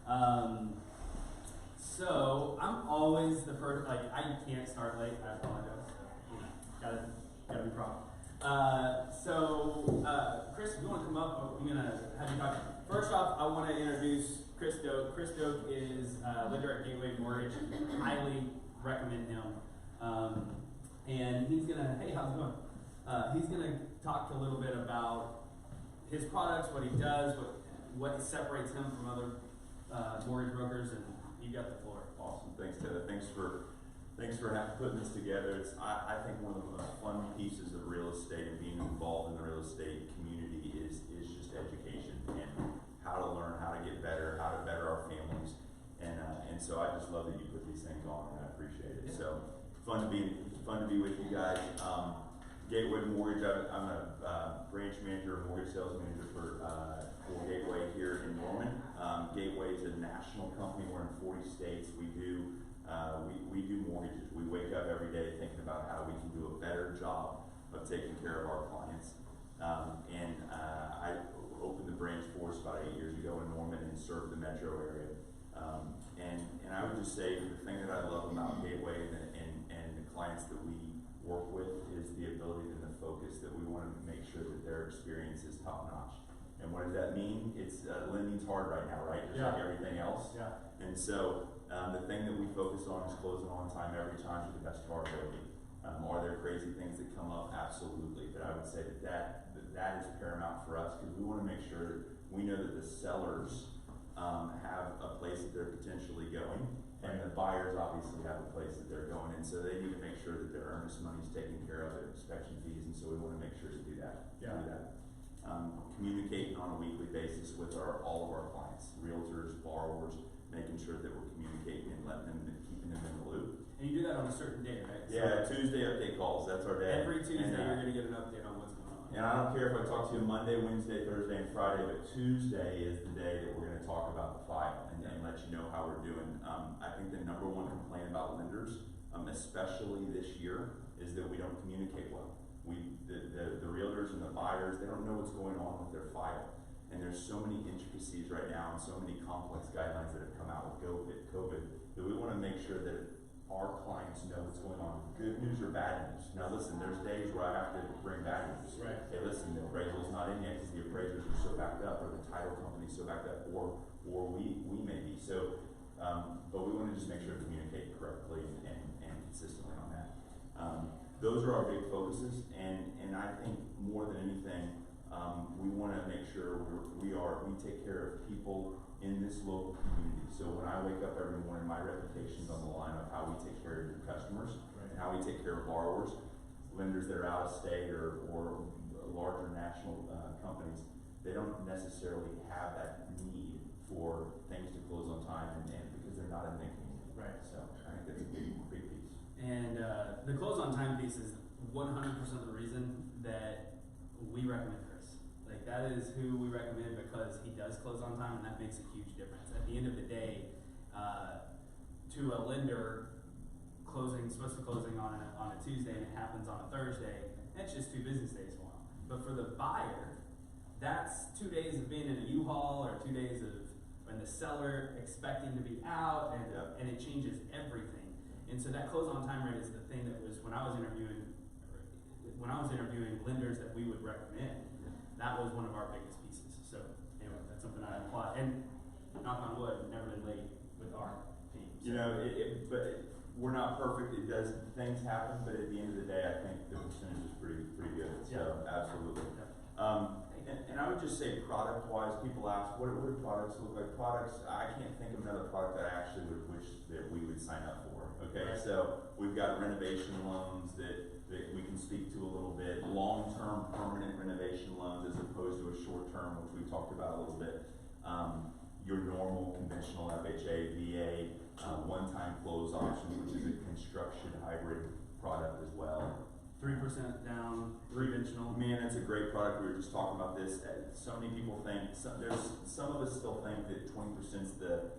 Um, so I'm always the first. Like I can't start late. I apologize. So, you know, gotta be prompt. Chris, if you want to come up, I'm gonna have you talk. First off, I want to introduce Chris Doak. Chris Doak is lender at Gateway Mortgage. Highly recommend him. And he's gonna. Hey, how's it going? He's gonna talk a little bit about his products, what he does, what separates him from other mortgage brokers, and you got the floor. Awesome, thanks Taylor. Thanks for putting this together. I think one of the most fun pieces of real estate and being involved in the real estate community is just education and how to learn, how to get better, how to better our families, and so I just love that you put these things on, and I appreciate it. Yeah. So fun to be with you guys. Gateway Mortgage. I'm a branch manager, mortgage sales manager for Gateway here in Norman. Gateway is a national company. We're in 40 states. We do mortgages. We wake up every day thinking about how we can do a better job of taking care of our clients. I opened the branch for us about 8 years ago in Norman and served the metro area. And I would just say the thing that I love about Gateway and the clients that we work with is the ability and the focus that we want to make sure that their experience is top notch. And what does that mean? It's lending's hard right now, right? Just like everything else. Yeah. And so the thing that we focus on is closing on time every time to the best of our ability. Are there crazy things that come up? Absolutely. But I would say that is paramount for us because we want to make sure that we know that the sellers have a place that they're potentially going. And the buyers obviously have a place that they're going, and so they need to make sure that their earnest money is taken care of, their inspection fees, and so we want to make sure to do that. Communicating on a weekly basis with all of our clients, realtors, borrowers, making sure that we're communicating and keeping them in the loop. And you do that on a certain day, right? Yeah, Tuesday update calls. That's our day. Every Tuesday, you're going to get an update on what's going on. And I don't care if I talk to you Monday, Wednesday, Thursday, and Friday, but Tuesday is the day that we're going to talk about the file and let you know how we're doing. I think the number one complaint about lenders, especially this year, is that we don't communicate well. The realtors and the buyers, they don't know what's going on with their file. And there's so many intricacies right now and so many complex guidelines that have come out with COVID that we want to make sure that our clients know what's going on. Good news or bad news. Now listen, there's days where I have to bring bad news. Right. Hey, listen, the appraisal's not in yet because the appraisers are so backed up, or the title company's so backed up, or we may be. So, but we want to just make sure to communicate correctly and consistently on that. Those are our big focuses, and I think more than anything, we want to make sure we take care of people in this local community. So when I wake up every morning, my reputation's on the line of how we take care of your customers, and how we take care of borrowers, lenders that are out of state or larger national companies. They don't necessarily have that need for things to close on time, and because they're not in the community. Right. So I think that's a big piece. And the close on time piece is 100% the reason that we recommend Chris. Like that is who we recommend because he does close on time, and that makes a huge difference. At the end of the day, to a lender, supposed to closing on a Tuesday and it happens on a Thursday, that's just 2 business days for him. But for the buyer, that's 2 days of being in a U-Haul or 2 days of when the seller expecting to be out, and it changes everything. And so that close on time rate is the thing that was when I was interviewing lenders that we would recommend. That was one of our biggest pieces. So anyway, that's something I apply. And knock on wood, never been late with our team. So. You know, but we're not perfect. Things happen, but at the end of the day, I think the percentage is pretty good. So absolutely. And I would just say product-wise, people ask, what do products look like? Products, I can't think of another product that I actually would wish that we would sign up for. Okay, right. So we've got renovation loans that we can speak to a little bit, long-term permanent renovation loans as opposed to a short-term, which we talked about a little bit. Your normal conventional FHA, VA, one-time close option, which is a construction hybrid product as well. 3% down, conventional. Man, it's a great product. We were just talking about this. So many people think, some of us still think that 20% is the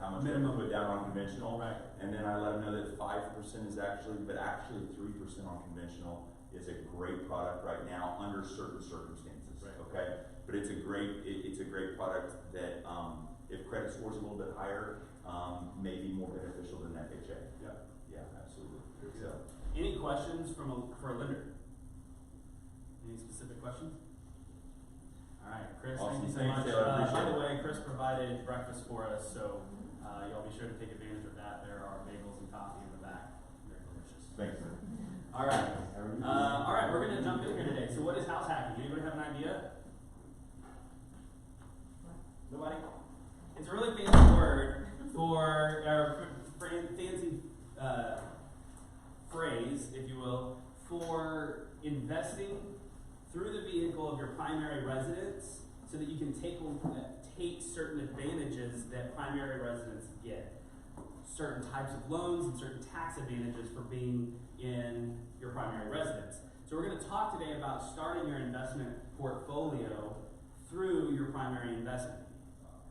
how much we put down on conventional. Right. And then I let them know that 5% is actually 3% on conventional is a great product right now under certain circumstances. Right. Okay. But it's a great product that if credit score's a little bit higher, may be more beneficial than FHA. Yep. Yeah, absolutely. So, Any questions for a lender? Any specific questions? All right, Chris, Awesome. thank you so Thanks, much. Taylor. I appreciate By the it. way, Chris provided breakfast for us, so y'all be sure to take advantage of that. There are bagels and coffee in the back. Very delicious. thanks, man. All right, we're gonna jump in here today. So what is house hacking? Anybody have an idea? Nobody? It's a really fancy word fancy phrase, if you will, for investing through the vehicle of your primary residence so that you can take certain advantages that primary residents get. Certain types of loans and certain tax advantages for being in your primary residence. So we're going to talk today about starting your investment portfolio through your primary investment.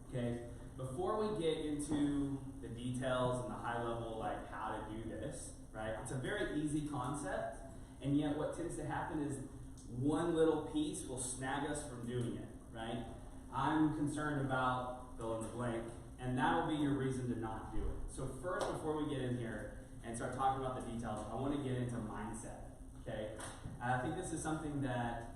Okay? Before we get into the details and the high level, like how to do this, right? It's a very easy concept, and yet what tends to happen is one little piece will snag us from doing it, right? I'm concerned about fill in the blank, and that'll be your reason to not do it. So first, before we get in here and start talking about the details, I want to get into mindset, okay? I think this is something that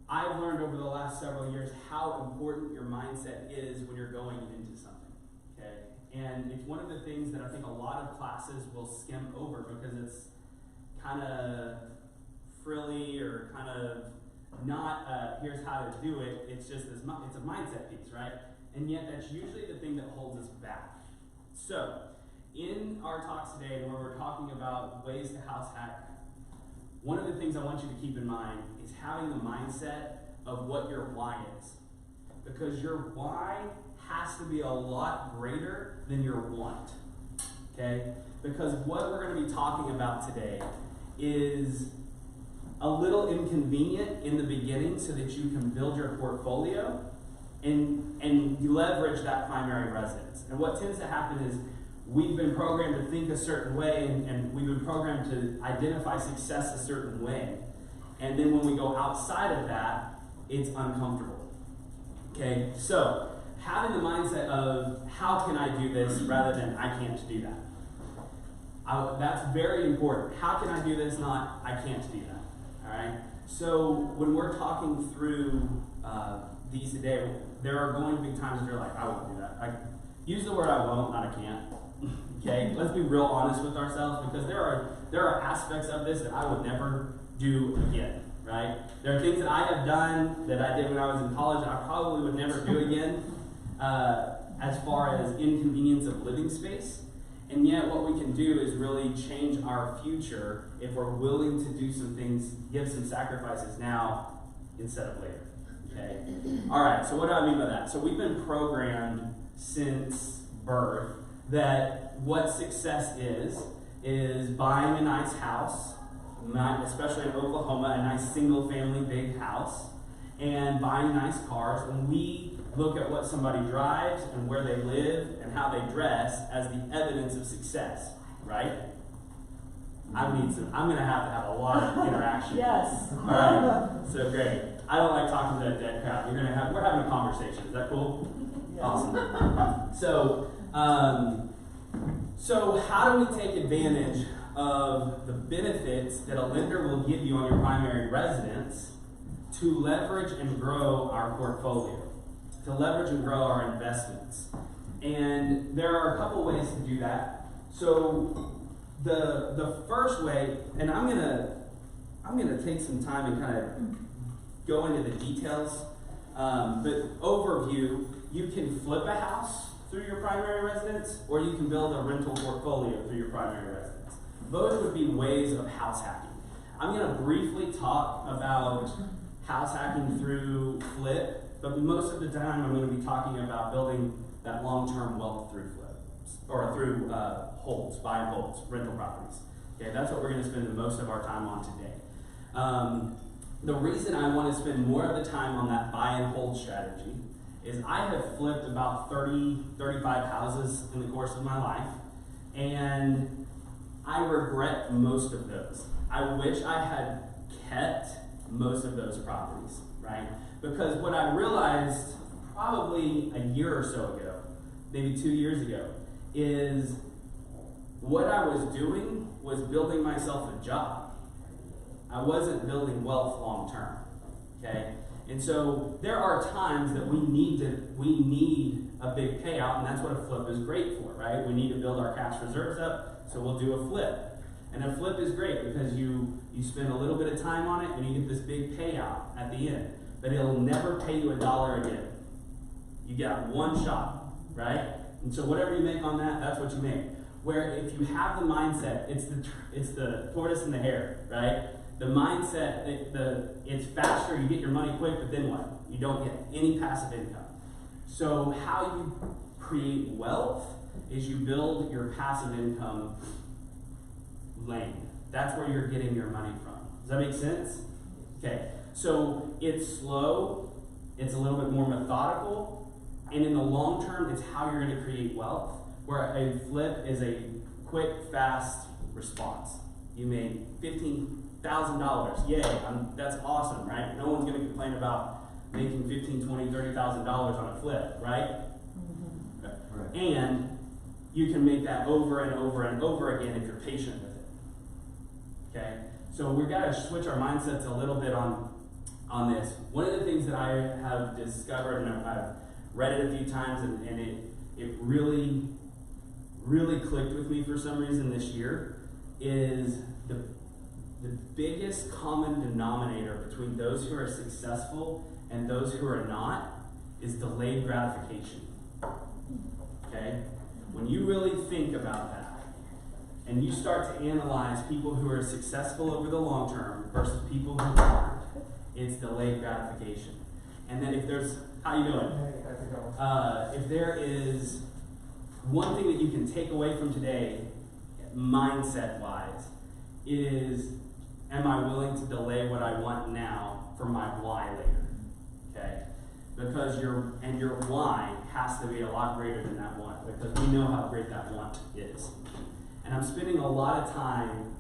I've learned over the last several years how important your mindset is when you're going into something, okay? And it's one of the things that I think a lot of classes will skim over because it's kind of frilly or kind of not, here's how to do it. It's just this, it's a mindset piece, right? And yet that's usually the thing that holds us back. So, in our talks today, where we're talking about ways to house hack, one of the things I want you to keep in mind is having the mindset of what your why is. Because your why has to be a lot greater than your want. Okay? Because what we're going to be talking about today is a little inconvenient in the beginning so that you can build your portfolio and leverage that primary residence. And what tends to happen is we've been programmed to think a certain way and we've been programmed to identify success a certain way. And then when we go outside of that, it's uncomfortable. Okay, so having the mindset of how can I do this rather than I can't do that. That's very important. How can I do this, not I can't do that. All right. So when we're talking through these today, there are going to be times where you're like, I won't do that. Use the word I won't, not I can't. Okay, let's be real honest with ourselves because there are aspects of this that I would never do again. Right? There are things that I have done that I did when I was in college that I probably would never do again, as far as inconvenience of living space. And yet what we can do is really change our future if we're willing to do some things, give some sacrifices now instead of later. Okay? All right, so what do I mean by that? So we've been programmed since birth that what success is buying a nice house, especially in Oklahoma, a nice single-family big house, and buying nice cars. And we look at what somebody drives and where they live and how they dress as the evidence of success, right? I'm going to have a lot of interaction. Yes. All right. So great. I don't like talking to that dead crowd. We're having a conversation. Is that cool? Yes. Awesome. So how do we take advantage of the benefits that a lender will give you on your primary residence to leverage and grow our portfolio, to leverage and grow our investments? And there are a couple ways to do that. So the first way, and I'm gonna take some time and kind of go into the details, but overview, you can flip a house through your primary residence, or you can build a rental portfolio through your primary residence. Both would be ways of house hacking. I'm going to briefly talk about house hacking through flip, but most of the time I'm going to be talking about building that long-term wealth through flips, or through holds, buy and holds, rental properties. Okay, that's what we're going to spend the most of our time on today. The reason I want to spend more of the time on that buy and hold strategy is I have flipped about 30, 35 houses in the course of my life, and I regret most of those. I wish I had kept most of those properties, right? Because what I realized probably a year or so ago, maybe 2 years ago, is what I was doing was building myself a job. I wasn't building wealth long term, okay? And so there are times that we need a big payout, and that's what a flip is great for, right? We need to build our cash reserves up, so we'll do a flip. And a flip is great because you spend a little bit of time on it and you get this big payout at the end. But it'll never pay you $1 again. You got one shot, right? And so whatever you make on that, that's what you make. Where if you have the mindset, it's the tortoise and the hare, right? The mindset, it's faster, you get your money quick, but then what? You don't get any passive income. So how you create wealth is you build your passive income lane. That's where you're getting your money from. Does that make sense? Okay. So it's slow, it's a little bit more methodical, and in the long term, it's how you're going to create wealth. Where a flip is a quick, fast response. You made $15,000. Yay, that's awesome, right? No one's going to complain about making $15,000, $20,000, $30,000 on a flip, right? Mm-hmm. Right? And you can make that over and over and over again if you're patient with it. Okay? So we've got to switch our mindsets a little bit on this. One of the things that I have discovered, and I've read it a few times, and it really clicked with me for some reason this year, is the biggest common denominator between those who are successful and those who are not is delayed gratification. Okay? When you really think about that, and you start to analyze people who are successful over the long term versus people who aren't, it's delayed gratification. And then if there's, how you doing? If there is one thing that you can take away from today, mindset-wise, is am I willing to delay what I want now for my why later? Okay? Because your why has to be a lot greater than that want, because we know how great that want is. And I'm spending a lot of time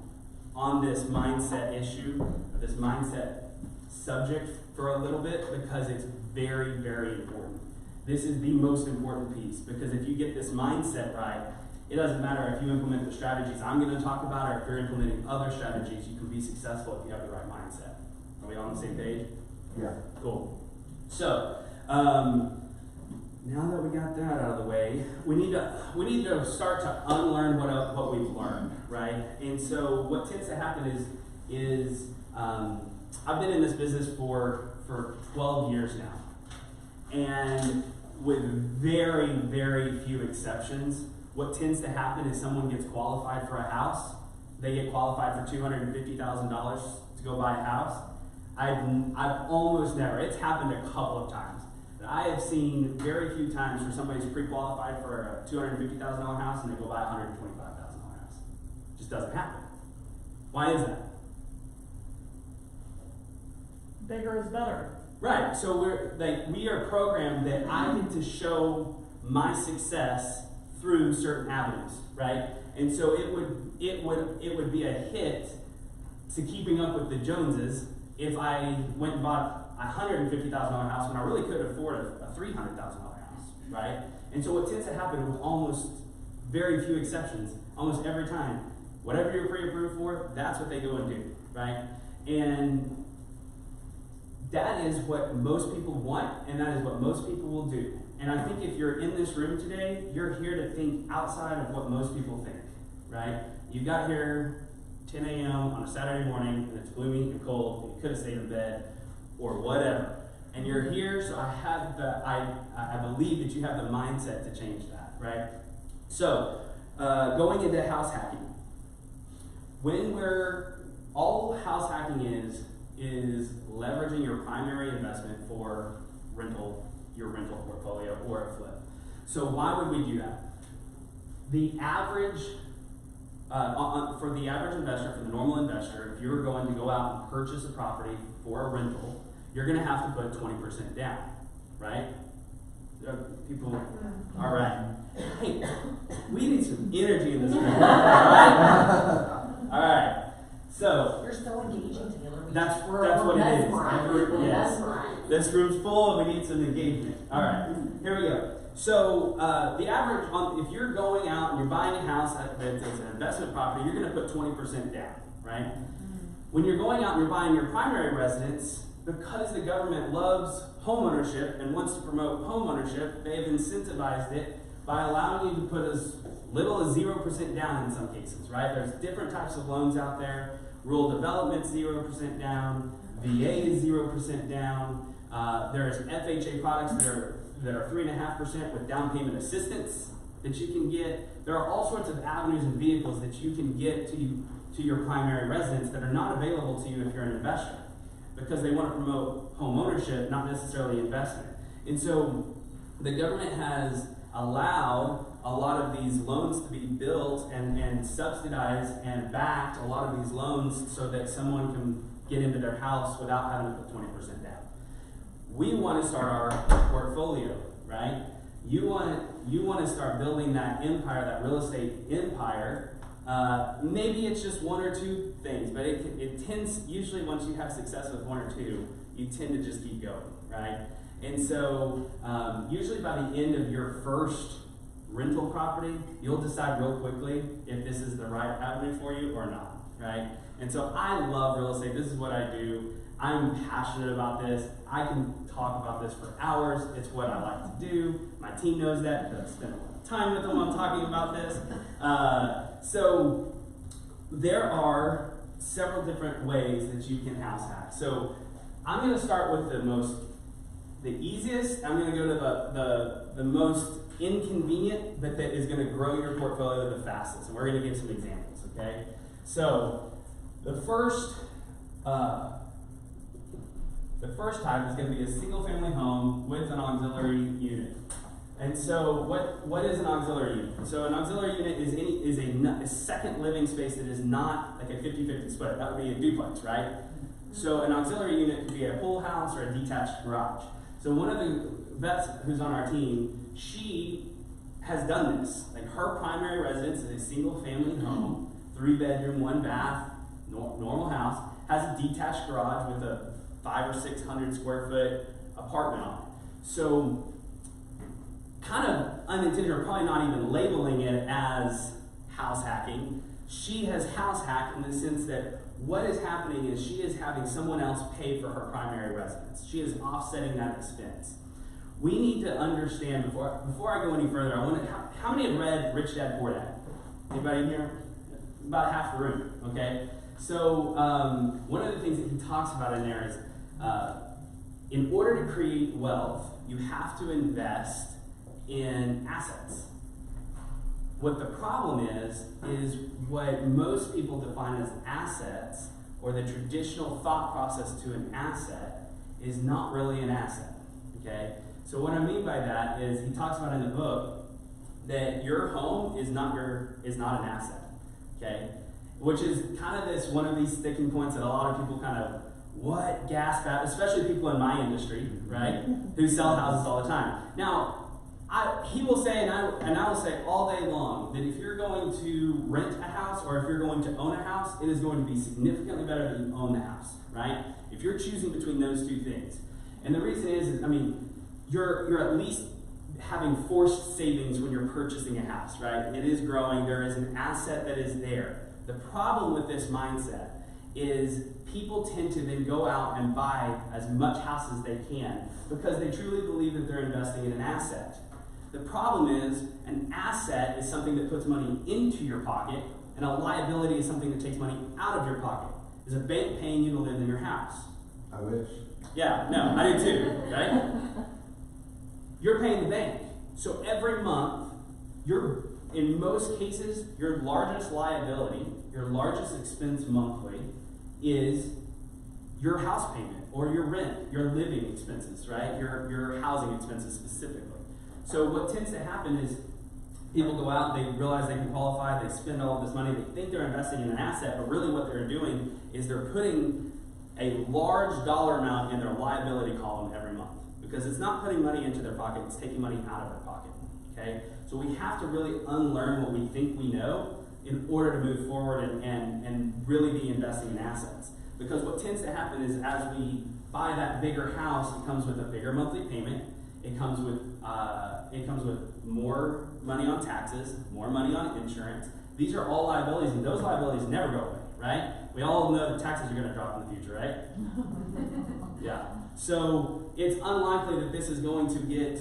on this mindset issue, or this mindset subject for a little bit, because it's very, very important. This is the most important piece, because if you get this mindset right, it doesn't matter if you implement the strategies I'm going to talk about, or if you're implementing other strategies, you can be successful if you have the right mindset. Are we all on the same page? Yeah. Cool. So, now that we got that out of the way, we need to start to unlearn what we've learned, right? And so what tends to happen is I've been in this business for 12 years now, and with very, very few exceptions, what tends to happen is someone gets qualified for a house. They get qualified for $250,000 to go buy a house. I've almost never, it's happened a couple of times, but I have seen very few times where somebody's pre-qualified for a $250,000 house and they go buy a $125,000 house. It just doesn't happen. Why is that? Bigger is better. Right, so we are programmed that I get to show my success through certain avenues, right? And so it would be a hit to keeping up with the Joneses if I went and bought a $150,000 house when I really could afford a $300,000 house, right? And so what tends to happen with almost very few exceptions, almost every time, whatever you're pre-approved for, that's what they go and do, right? And that is what most people want, and that is what most people will do. And I think if you're in this room today, you're here to think outside of what most people think, right? You got here 10 a.m. on a Saturday morning, and it's gloomy and cold, and you could have stayed in bed, or whatever. And you're here, so I believe that you have the mindset to change that, right? So, going into house hacking. All house hacking is leveraging your primary investment for your rental portfolio or a flip. So why would we do that? The average, for the average investor, for the normal investor, if you're going to go out and purchase a property for a rental, you're going to have to put 20% down, right? People, all right. Hey, we need some energy in this room, all right? All right. So you're still engaging together. That's We're what it is. mesmerized. We're Yes. mesmerized. This room's full and we need some engagement. All right, here we go. So the average on if you're going out and you're buying a house that's an investment property, you're going to put 20% down, right? When you're going out and you're buying your primary residence, because the government loves homeownership and wants to promote homeownership, they have incentivized it by allowing you to put as little as 0% down in some cases, right? There's different types of loans out there. Rural development's 0% down. VA is 0% down. There's FHA products that are 3.5% with down payment assistance that you can get. There are all sorts of avenues and vehicles that you can get to your primary residence that are not available to you if you're an investor, because they want to promote home ownership, not necessarily investment. And so the government has allowed a lot of these loans to be built and subsidized and backed a lot of these loans so that someone can get into their house without having to put 20% down. We want to start our portfolio, right? You want to start building that empire, that real estate empire. Maybe it's just one or two things, but it tends, usually once you have success with one or two, you tend to just keep going, right? And so usually by the end of your first rental property, you'll decide real quickly if this is the right avenue for you or not, right? And so I love real estate. This is what I do. I'm passionate about this. I can talk about this for hours. It's what I like to do. My team knows that because I spend a lot of time with them while talking about this. So there are several different ways that you can house hack. So I'm going to start with the easiest. I'm going to go to the most inconvenient, but that is going to grow your portfolio the fastest. And we're going to give some examples, okay? So the first type is going to be a single-family home with an auxiliary unit. And so what is an auxiliary unit? So an auxiliary unit is a second living space that is not like a 50-50 split. That would be a duplex, right? So an auxiliary unit could be a whole house or a detached garage. So one of the vets who's on our team, she has done this. Like her primary residence is a single-family home, 3-bedroom, 1-bath, normal house, has a detached garage with a 500 or 600 square foot apartment on it. So kind of unintentional, or probably not even labeling it as house hacking. She has house hacked in the sense that what is happening is she is having someone else pay for her primary residence. She is offsetting that expense. We need to understand, before I go any further, I want to, how many have read Rich Dad Poor Dad? Anybody in here? About half the room, okay? So one of the things that he talks about in there is in order to create wealth, you have to invest in assets. What the problem is what most people define as assets, or the traditional thought process to an asset, is not really an asset, okay? So what I mean by that is, he talks about in the book that your home is not an asset, okay? Which is kind of this, one of these sticking points that a lot of people kind of, what, gasp at, especially people in my industry, right, who sell houses all the time. Now, he will say, and I will say all day long, that if you're going to rent a house or if you're going to own a house, it is going to be significantly better that you own the house, right? If you're choosing between those two things. And the reason is I mean, you're at least having forced savings when you're purchasing a house, right? It is growing. There is an asset that is there. The problem with this mindset is people tend to then go out and buy as much house as they can because they truly believe that they're investing in an asset. The problem is an asset is something that puts money into your pocket, and a liability is something that takes money out of your pocket. Is a bank paying you to live in your house? I wish. Yeah, no, I do too, right? You're paying the bank. So every month, in most cases, your largest liability, your largest expense monthly, is your house payment or your rent, your living expenses, right? Your housing expenses specifically. So what tends to happen is people go out, they realize they can qualify, they spend all of this money, they think they're investing in an asset, but really what they're doing is they're putting a large dollar amount in their liability column every month, because it's not putting money into their pocket, it's taking money out of their pocket, okay? So we have to really unlearn what we think we know in order to move forward and really be investing in assets. Because what tends to happen is as we buy that bigger house, it comes with a bigger monthly payment. It comes with more money on taxes, more money on insurance. These are all liabilities, and those liabilities never go away, right? We all know that taxes are going to drop in the future, right? Yeah. So it's unlikely that this is going to get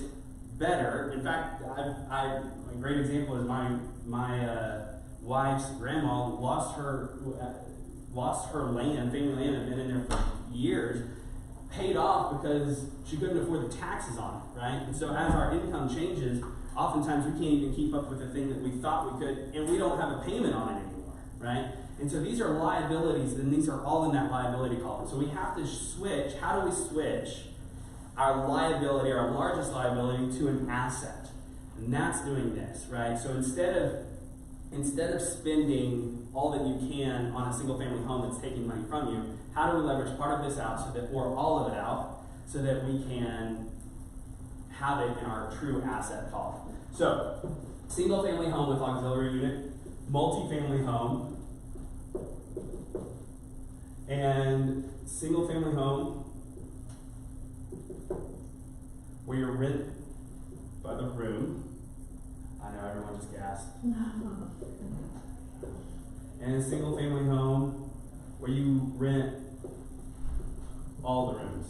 better. In fact, a great example is my wife's grandma lost her land, family land, had been in there for years, paid off because she couldn't afford the taxes on it, right? And so as our income changes, oftentimes we can't even keep up with the thing that we thought we could, and we don't have a payment on it anymore, right? And so these are liabilities, and these are all in that liability column. So we have to switch. How do we switch our liability, our largest liability, to an asset? And that's doing this, right? So instead of spending all that you can on a single family home that's taking money from you, how do we leverage part of this out or all of it out so that we can have it in our true asset column? So, single family home with auxiliary unit, multi-family home, and single family home where you rent by the room. I know everyone just gasped. And a single family home where you rent all the rooms.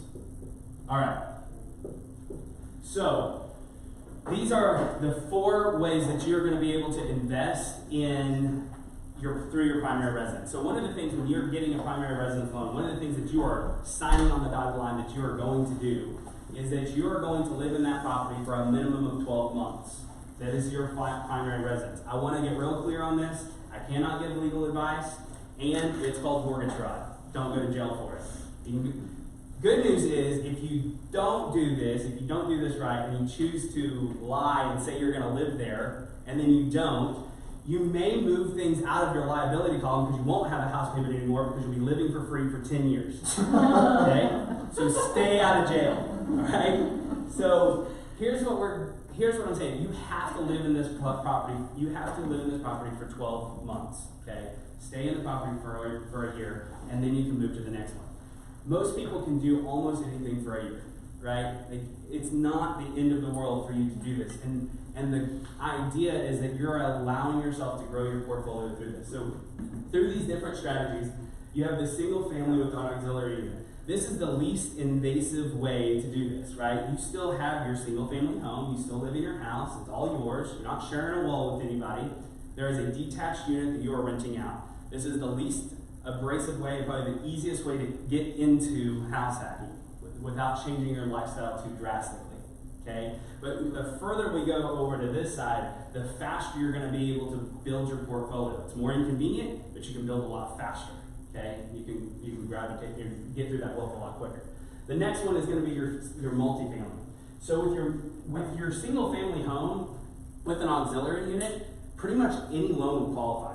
All right. So these are the 4 ways that you're going to be able to invest in through your primary residence. So one of the things when you're getting a primary residence loan, one of the things that you are signing on the dotted line that you are going to do is that you are going to live in that property for a minimum of 12 months. That is your primary residence. I want to get real clear on this. I cannot give legal advice, and it's called mortgage fraud. Don't go to jail for it. Good news is, if you don't do this, if you don't do this right, and you choose to lie and say you're going to live there, and then you don't, you may move things out of your liability column because you won't have a house payment anymore because you'll be living for free for 10 years. Okay? So stay out of jail. All right? So here's what I'm saying. You have to live in this property. You have to live in this property for 12 months. Okay? Stay in the property for a year, and then you can move to the next one. Most people can do almost anything for a year, right? It's not the end of the world for you to do this. And the idea is that you're allowing yourself to grow your portfolio through this. So through these different strategies, you have the single family with an auxiliary unit. This is the least invasive way to do this, right? You still have your single family home. You still live in your house. It's all yours. You're not sharing a wall with anybody. There is a detached unit that you are renting out. This is the least abrasive way, probably the easiest way to get into house hacking without changing your lifestyle too drastically, okay? But the further we go over to this side, the faster you're going to be able to build your portfolio. It's more inconvenient, but you can build a lot faster, okay? You can gravitate and get through that wealth a lot quicker. The next one is going to be your multifamily. So with your single family home with an auxiliary unit, pretty much any loan will qualify.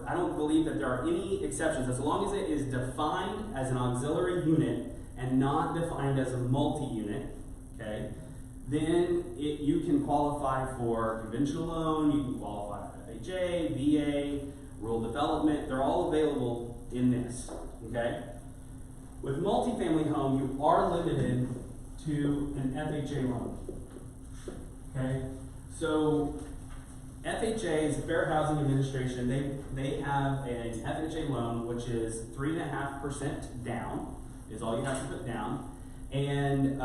I don't believe that there are any exceptions. As long as it is defined as an auxiliary unit and not defined as a multi-unit, okay, then you can qualify for conventional loan, you can qualify for FHA, VA, rural development. They're all available in this, okay? With multifamily home, you are limited to an FHA loan, okay? So FHA is Fair Housing Administration. They have an FHA loan which is 3.5% down is all you have to put down, and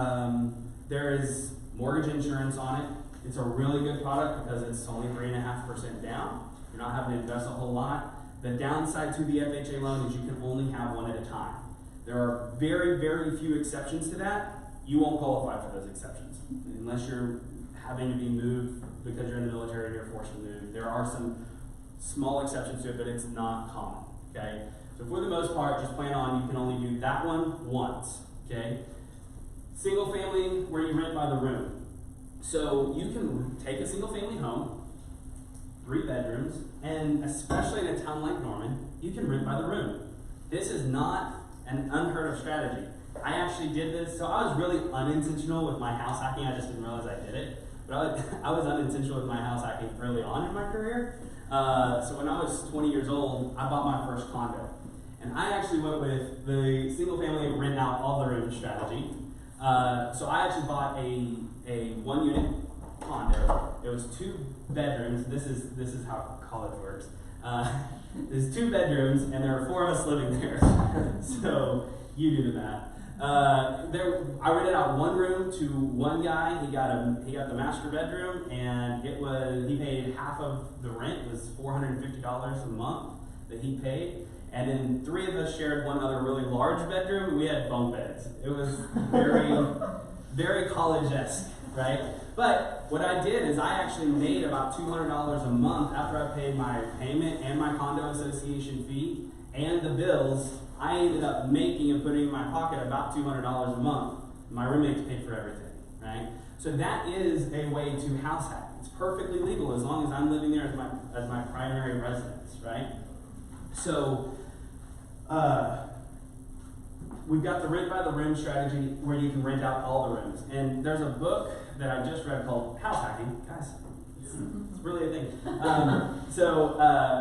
there is mortgage insurance on it. It's a really good product because it's only 3.5% down. You're not having to invest a whole lot. The downside to the FHA loan is you can only have one at a time. There are very, very few exceptions to that. You won't qualify for those exceptions unless you're having to be moved because you're in the military, you're forced to move. There are some small exceptions to it, but it's not common, okay? So for the most part, just plan on you can only do that one once, okay? Single family where you rent by the room. So you can take a single family home, 3 bedrooms, and especially in a town like Norman, you can rent by the room. This is not an unheard of strategy. I actually did this, so I was really unintentional with my house hacking. I just didn't realize I did it. But I was unintentional with my house hacking early on in my career. So when I was 20 years old, I bought my first condo. And I actually went with the single family rent out all the rooms strategy. So I actually bought a 1 unit condo. It was 2 bedrooms. This is how college works. There's 2 bedrooms, and there are 4 of us living there. So you do the math. I rented out 1 room to one guy. He got the master bedroom, and he paid half of the rent. It was $450 a month that he paid. And then 3 of us shared one other really large bedroom. We had bunk beds. It was very, very college-esque, right? But what I did is I actually made about $200 a month after I paid my payment and my condo association fee and the bills. I ended up making and putting in my pocket about $200 a month. My roommates paid for everything, right? So that is a way to house hack. It's perfectly legal as long as I'm living there as my primary residence, right? So we've got the rent by the room strategy where you can rent out all the rooms. And there's a book that I just read called House Hacking. Guys, it's really a thing.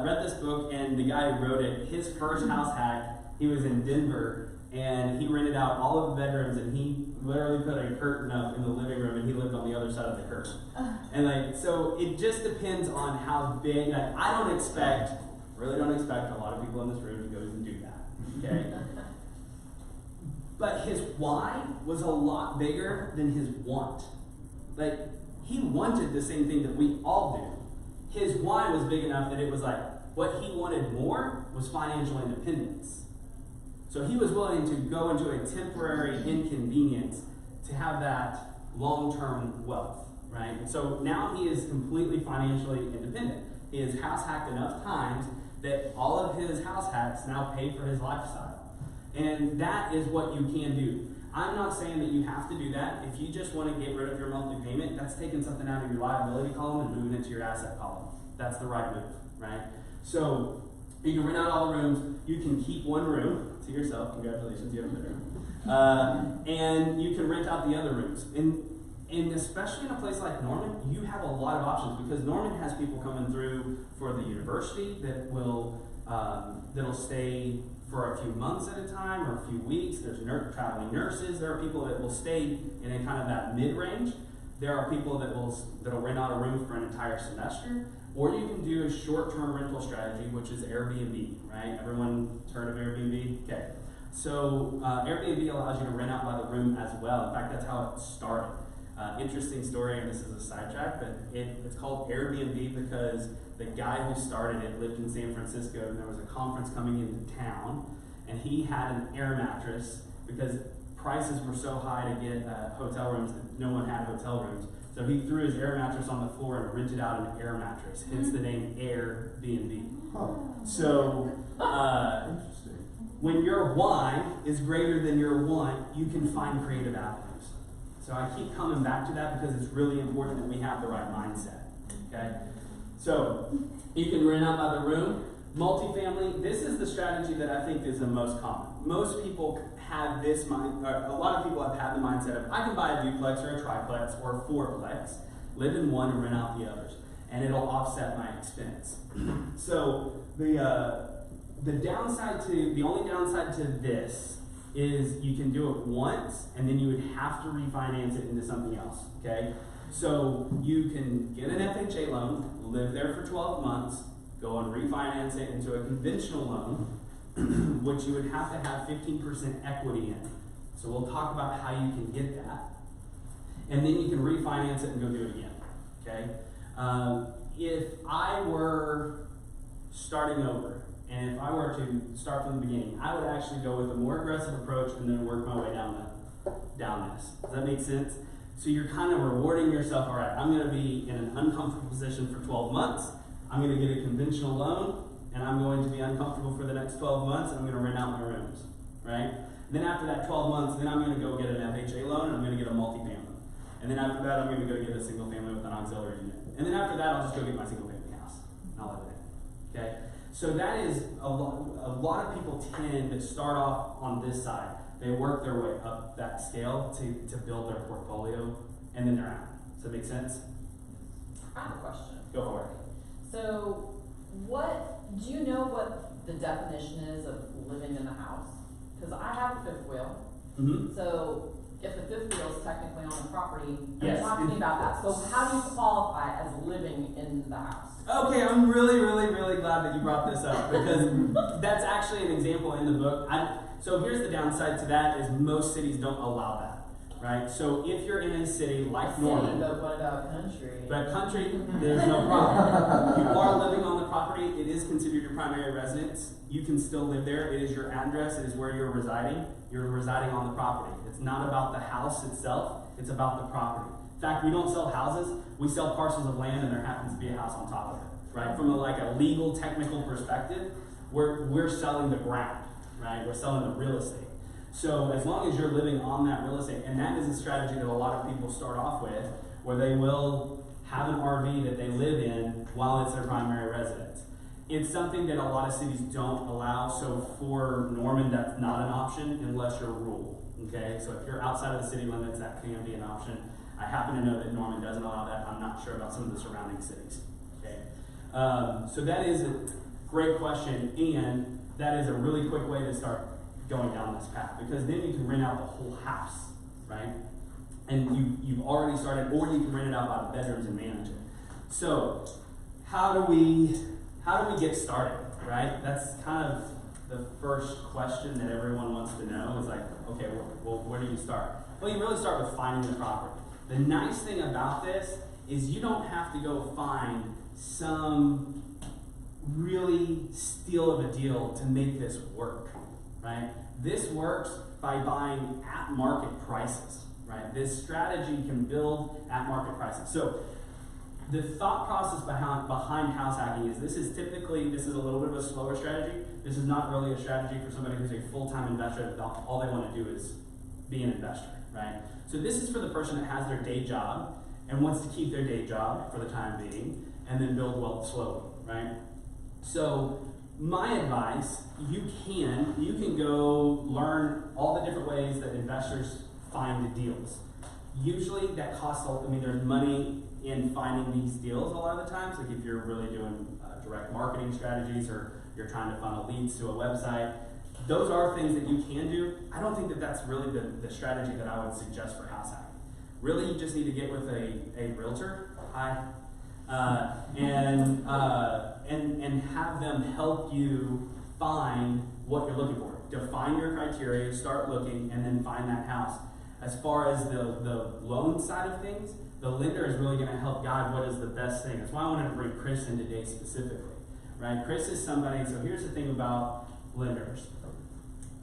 Read this book, and the guy who wrote it, his first house hack, he was in Denver, and he rented out all of the bedrooms, and he literally put a curtain up in the living room, and he lived on the other side of the curtain. And so it just depends on how big. I really don't expect a lot of people in this room to go and do that, okay? But his why was a lot bigger than his want. He wanted the same thing that we all do. His why was big enough that it was what he wanted more was financial independence. So he was willing to go into a temporary inconvenience to have that long-term wealth, right? And so now he is completely financially independent. He has house hacked enough times that all of his house hacks now pay for his lifestyle. And that is what you can do. I'm not saying that you have to do that. If you just want to get rid of your monthly payment, that's taking something out of your liability column and moving it to your asset column. That's the right move, right? So you can rent out all the rooms. You can keep 1 room to yourself. Congratulations, you have a bedroom. And you can rent out the other rooms. And especially in a place like Norman, you have a lot of options because Norman has people coming through for the university that that'll stay for a few months at a time or a few weeks. There's traveling nurses. There are people that will stay in a kind of that mid-range. There are people that'll rent out a room for an entire semester. Or you can do a short-term rental strategy, which is Airbnb, right? Everyone's heard of Airbnb? Okay. So Airbnb allows you to rent out by the room as well. In fact, that's how it started. Interesting story, and this is a sidetrack, but it's called Airbnb because the guy who started it lived in San Francisco, and there was a conference coming into town, and he had an air mattress because prices were so high to get hotel rooms that no one had hotel rooms. So he threw his air mattress on the floor and rented out an air mattress, hence the name Airbnb. So when your why is greater than your want, you can find creative avenues. So I keep coming back to that because it's really important that we have the right mindset, okay? So you can rent out by the room. Multifamily, this is the strategy that I think is the most common. Most people have this mind, or a lot of people have had the mindset of, I can buy a duplex or a triplex or a fourplex, live in one and rent out the others, and it'll offset my expense. So the only downside to this is you can do it once, and then you would have to refinance it into something else, okay? So you can get an FHA loan, live there for 12 months, go and refinance it into a conventional loan, which you would have to have 15% equity in. So we'll talk about how you can get that. And then you can refinance it and go do it again, okay? If I were starting over, and if I were to start from the beginning, I would actually go with a more aggressive approach and then work my way down this. Does that make sense? So you're kind of rewarding yourself, all right, I'm going to be in an uncomfortable position for 12 months. I'm going to get a conventional loan, and I'm going to be uncomfortable for the next 12 months, and I'm going to rent out my rooms, right? And then after that 12 months, then I'm going to go get an FHA loan, and I'm going to get a multifamily. And then after that, I'm going to go get a single family with an auxiliary unit. And then after that, I'll just go get my single family house, and I'll live in it, okay? So that is a lot of people tend to start off on this side. They work their way up that scale to build their portfolio, and then they're out. Does that make sense? I have a question. Go for it. So do you know what the definition is of living in the house? Cause I have a fifth wheel, Mm-hmm. so if the fifth wheel is technically on the property, Yes. talk to me about that. So how do you qualify as living in the house? Okay, I'm really, really, really glad that you brought this up because that's actually an example in the book. So here's the downside to that is most cities don't allow that, right? So if you're in a city like Norman, But what about country? but country, there's no problem. You are living on the property. It is considered your primary residence. You can still live there. It is your address. It is where you're residing. You're residing on the property. It's not about the house itself. It's about the property. In fact, we don't sell houses. We sell parcels of land, and there happens to be a house on top of it, right? From a legal, technical perspective, we're selling the ground, right? We're selling the real estate. So as long as you're living on that real estate, and that is a strategy that a lot of people start off with, where they will have an RV that they live in while it's their primary residence. It's something that a lot of cities don't allow, so for Norman, that's not an option unless you're rural, okay? So if you're outside of the city limits, that can be an option. I happen to know that Norman doesn't allow that. I'm not sure about some of the surrounding cities, okay? So that is a great question, and that is a really quick way to start going down this path, because then you can rent out the whole house, right? And you've already started, or you can rent it out by the bedrooms and manage it. So how do we get started, right? That's kind of the first question that everyone wants to know is like, okay, well, where do you start? Well, you really start with finding the property. The nice thing about this is you don't have to go find some really steal of a deal to make this work, right? This works by buying at market prices, right? This strategy can build at market prices. So the thought process behind house hacking is this is a little bit of a slower strategy. This is not really a strategy for somebody who's a full-time investor that all they want to do is be an investor, right? So this is for the person that has their day job and wants to keep their day job for the time being and then build wealth slowly, right? So my advice, you can go learn all the different ways that investors find the deals. Usually that costs, there's money in finding these deals a lot of the times, like if you're really doing direct marketing strategies or you're trying to funnel leads to a website. Those are things that you can do. I don't think that that's really the strategy that I would suggest for house hacking. Really, you just need to get with a realtor, and have them help you find what you're looking for. Define your criteria, start looking, and then find that house. As far as the loan side of things, the lender is really going to help guide what is the best thing. That's why I wanted to bring Chris in today specifically, right? Chris is somebody, so here's the thing about lenders.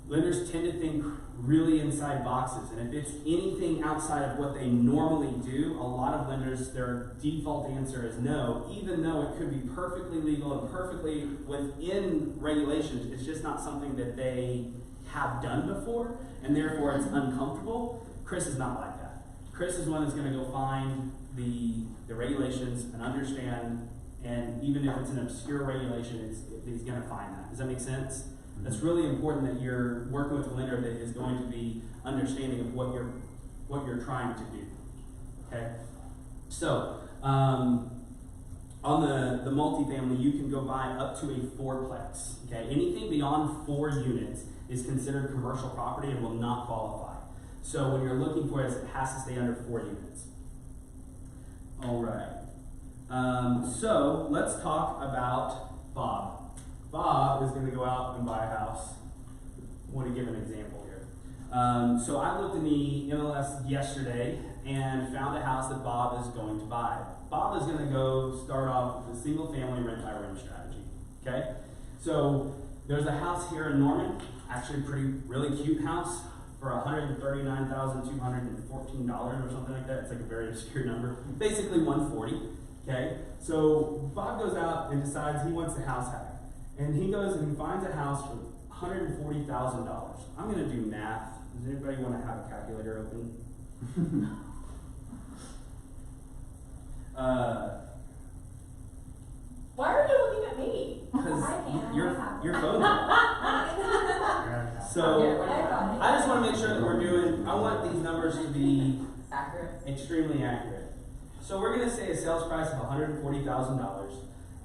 Lenders tend to think really inside boxes, and if it's anything outside of what they normally do, a lot of lenders, their default answer is no, even though it could be perfectly legal and perfectly within regulations. It's just not something that they have done before, and therefore it's uncomfortable. Chris is not like that. Chris is one that's going to go find the regulations and understand, and even if it's an obscure regulation, he's going to find that. Does that make sense? It's really important that you're working with a lender that is going to be understanding of what you're trying to do. Okay? So on the multifamily, you can go buy up to a 4-plex. Okay? Anything beyond 4 units is considered commercial property and will not qualify. So when you're looking for it has to stay under 4 units. All right. So let's talk about Bob. Bob is going to go out and buy a house. I want to give an example here. So I looked in the MLS yesterday and found a house that Bob is going to buy. Bob is going to go start off with a single family rent-by-room strategy. Okay? So there's a house here in Norman, actually a really cute house for $139,214 or something like that. It's like a very obscure number. Basically $140. Okay? So Bob goes out and decides he wants the house hack. And he goes and he finds a house for $140,000. I'm going to do math. Does anybody want to have a calculator open? Why are you looking at me? Because I can't. your phone's So I just want to make sure that I want these numbers to be Accurate. extremely accurate. So we're going to say a sales price of $140,000.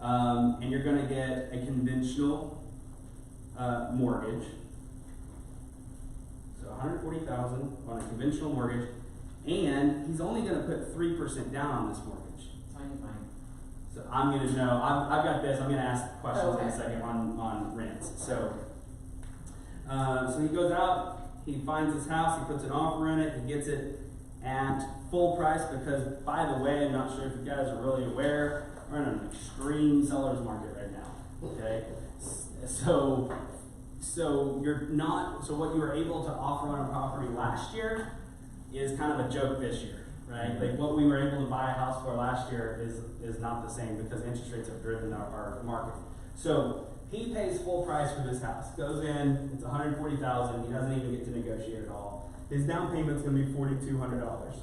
And you're going to get a conventional mortgage. So $140,000 on a conventional mortgage, and he's only going to put 3% down on this mortgage. Tiny fine. So I'm going to know. I've got this. I'm going to ask questions in a Okay. second on rents. So he goes out. He finds his house. He puts an offer in it. He gets it at full price because, by the way, I'm not sure if you guys are really aware, we're in an extreme seller's market right now. Okay, so you're not. So what you were able to offer on a property last year is kind of a joke this year, right? Like what we were able to buy a house for last year is not the same because interest rates have driven our market. So he pays full price for this house. Goes in, it's $140,000. He doesn't even get to negotiate at all. His down payment's going to be $4,200.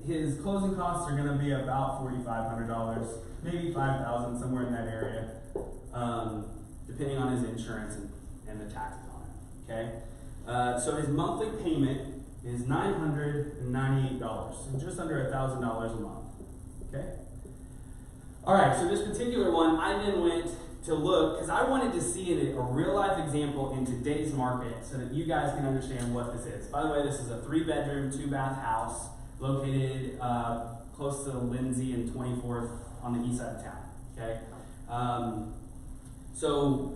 His closing costs are going to be about $4,500, maybe $5,000, somewhere in that area, depending on his insurance and the taxes on it. Okay, so his monthly payment is $998, so just under $1,000 a month. Okay. All right, so this particular one, I then went to look, because I wanted to see a real-life example in today's market so that you guys can understand what this is. By the way, this is a 3-bedroom, 2-bath house located close to Lindsay and 24th on the east side of town, okay? So,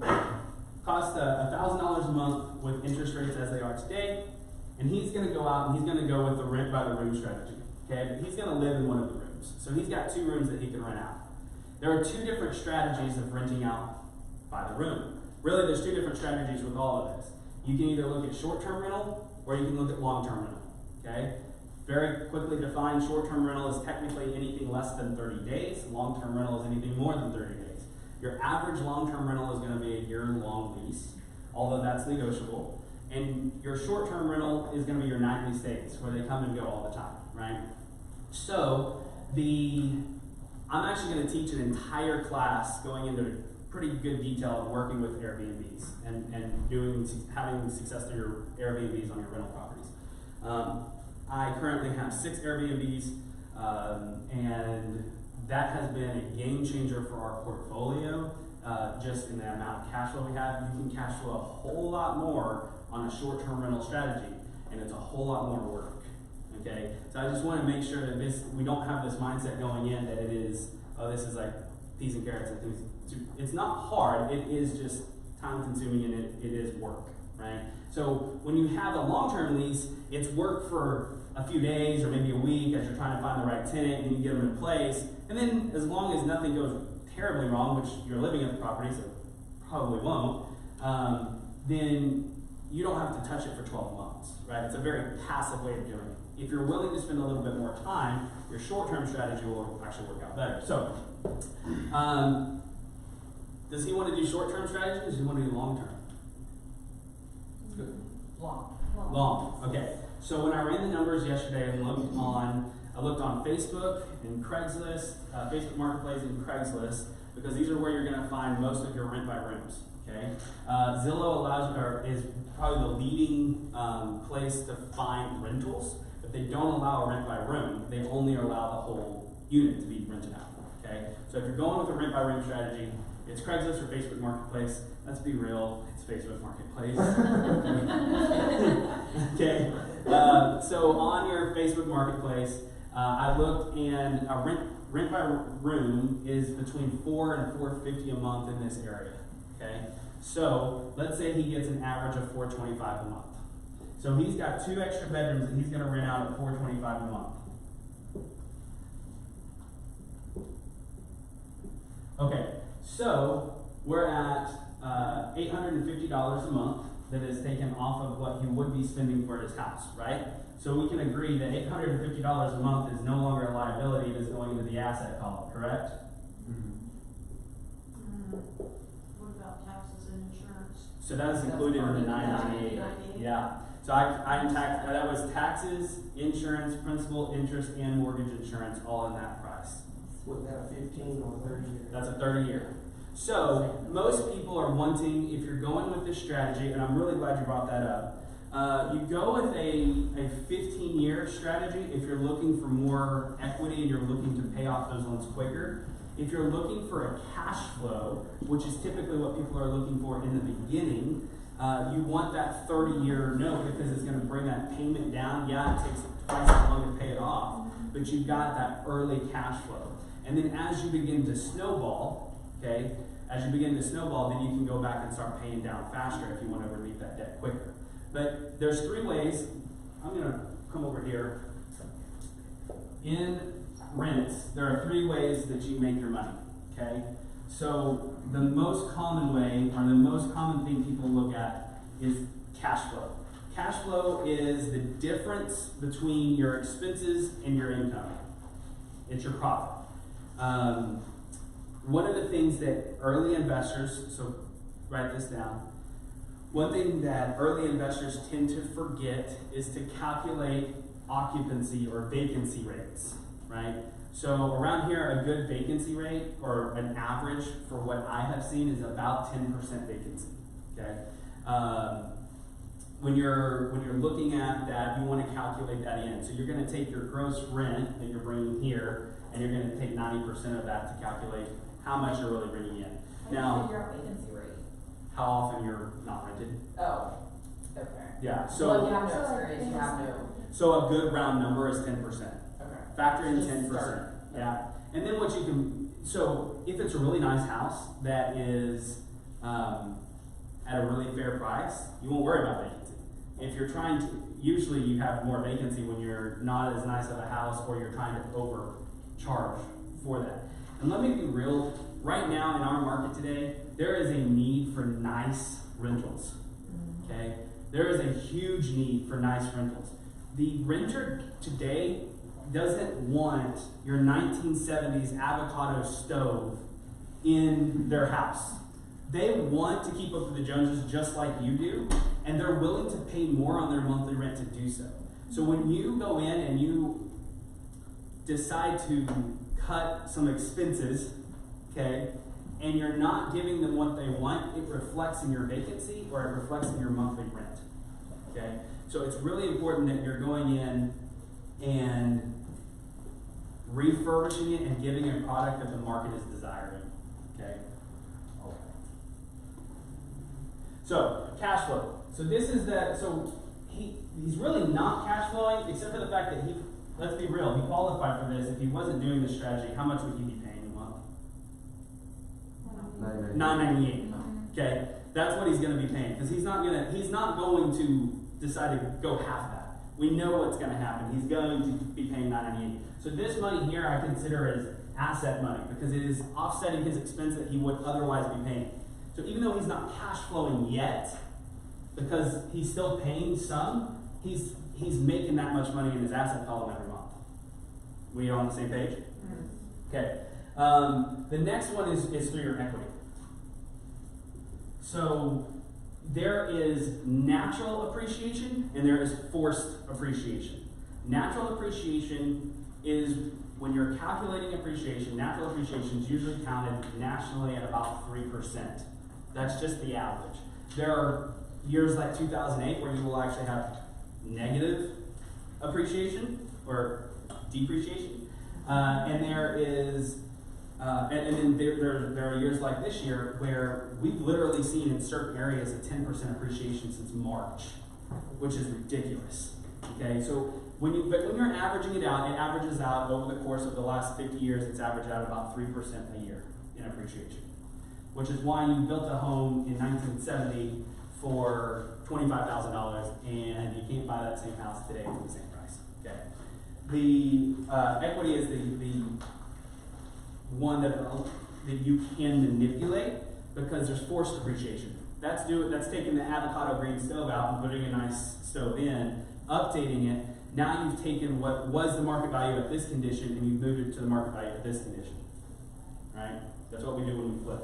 cost $1,000 a month with interest rates as they are today, and he's going to go out and he's going to go with the rent-by-the-room strategy, okay? But he's going to live in one of the rooms. So he's got 2 rooms that he can rent out. There are 2 different strategies of renting out by the room. Really, there's 2 different strategies with all of this. You can either look at short-term rental or you can look at long-term rental, okay? Very quickly defined, short-term rental is technically anything less than 30 days. Long-term rental is anything more than 30 days. Your average long-term rental is going to be a year-long lease, although that's negotiable. And your short-term rental is going to be your nightly stays, where they come and go all the time, right? So, I'm actually going to teach an entire class going into pretty good detail of working with Airbnbs and having success through your Airbnbs on your rental properties. I currently have 6 Airbnbs, and that has been a game changer for our portfolio. Just in the amount of cash flow we have, you can cash flow a whole lot more on a short-term rental strategy, and it's a whole lot more work. Okay, so I just want to make sure that we don't have this mindset going in that it is, oh, this is like peas and carrots and things. It's not hard, it is just time consuming and it is work, right? So when you have a long-term lease, it's work for a few days or maybe a week as you're trying to find the right tenant and you get them in place. And then as long as nothing goes terribly wrong, which you're living at the property, so probably won't, then you don't have to touch it for 12 months, right? It's a very passive way of doing it. If you're willing to spend a little bit more time, your short-term strategy will actually work out better. So, does he want to do short-term strategy or does he want to do long-term? Long. Okay. So when I ran the numbers yesterday and I looked on Facebook and Craigslist, Facebook Marketplace and Craigslist, because these are where you're going to find most of your rent-by-rooms. Okay. Zillow is probably the leading place to find rentals. They don't allow a rent by room, they only allow the whole unit to be rented out. Okay? So if you're going with a rent by room strategy, it's Craigslist or Facebook Marketplace. Let's be real, it's Facebook Marketplace. Okay. So on your Facebook Marketplace, I looked and a rent by room is between $4 and $4.50 a month in this area. Okay? So let's say he gets an average of $4.25 a month. So he's got 2 extra bedrooms that he's going to rent out at $4.25 a month. Okay, so we're at $850 a month that is taken off of what he would be spending for his house, right? So we can agree that $850 a month is no longer a liability, it is going into the asset column, correct? What about taxes and insurance? So that is included in the $998. Yeah. So that was taxes, insurance, principal, interest, and mortgage insurance all in that price. Was that a 15 or 30 year? That's a 30-year. So most people are wanting, if you're going with this strategy, and I'm really glad you brought that up, You go with a 15-year strategy if you're looking for more equity and you're looking to pay off those loans quicker. If you're looking for a cash flow, which is typically what people are looking for in the beginning, you want that 30-year note because it's going to bring that payment down. Yeah, it takes twice as long to pay it off, but you've got that early cash flow. And then as you begin to snowball, okay, as you begin to snowball, then you can go back and start paying down faster if you want to relieve that debt quicker. But there's 3 ways. I'm going to come over here. In rents, there are 3 ways that you make your money, okay? So the most common way, or the most common thing people look at is cash flow. Cash flow is the difference between your expenses and your income. It's your profit. One of the things that early investors, so write this down, one thing that early investors tend to forget is to calculate occupancy or vacancy rates, right? So around here, a good vacancy rate, or an average for what I have seen, is about 10% vacancy, okay? When you're looking at that, you want to calculate that in. So you're going to take your gross rent that you're bringing here, and you're going to take 90% of that to calculate how much you're really bringing in. Now, figure out vacancy rate. how often you're not rented. Oh, okay. Yeah, Well, you so have no experience, you have no, so a good round number is 10%. okay. Factor in Just 10%. start. Yeah. And then what you can, so if it's a really nice house that is at a really fair price, you won't worry about vacancy. If you're trying to, usually you have more vacancy when you're not as nice of a house or you're trying to overcharge for that. And let me be real, right now in our market today, there is a need for nice rentals, okay? There is a huge need for nice rentals. The renter today doesn't want your 1970s avocado stove in their house. They want to keep up with the Joneses just like you do, and they're willing to pay more on their monthly rent to do so. So when you go in and you decide to cut some expenses, okay, and you're not giving them what they want, it reflects in your vacancy or it reflects in your monthly rent, okay? So it's really important that you're going in and refurbishing it and giving a product that the market is desiring, okay? So, cash flow. So this is the, so he's really not cash flowing, except for the fact that let's be real, he qualified for this. If he wasn't doing this strategy, how much would he be paying a month? $9.98. Okay, that's what he's going to be paying, because he's not going to decide to go half that. We know what's going to happen. He's going to be paying $9.98. So this money here I consider as asset money, because it is offsetting his expense that he would otherwise be paying. So even though he's not cash flowing yet, because he's still paying some, he's making that much money in his asset column every month. We on the same page? Okay. The next one is through your equity. So there is natural appreciation and there is forced appreciation. Natural appreciation is when you're calculating appreciation, natural appreciation is usually counted nationally at about 3%. That's just the average. There are years like 2008 where you will actually have negative appreciation or depreciation. And there is, and then there are years like this year where we've literally seen in certain areas a 10% appreciation since March, which is ridiculous. Okay, so when you're averaging it averages out over the course of the last 50 years, it's averaged out about 3% a year in appreciation, which is why you built a home in 1970 for $25,000 and you can't buy that same house today for the same price. Okay, the equity is the one that you can manipulate because there's forced appreciation. That's taking the avocado green stove out and putting a nice stove in, updating it. Now you've taken what was the market value at this condition and you've moved it to the market value at this condition. Right? That's what we do when we flip.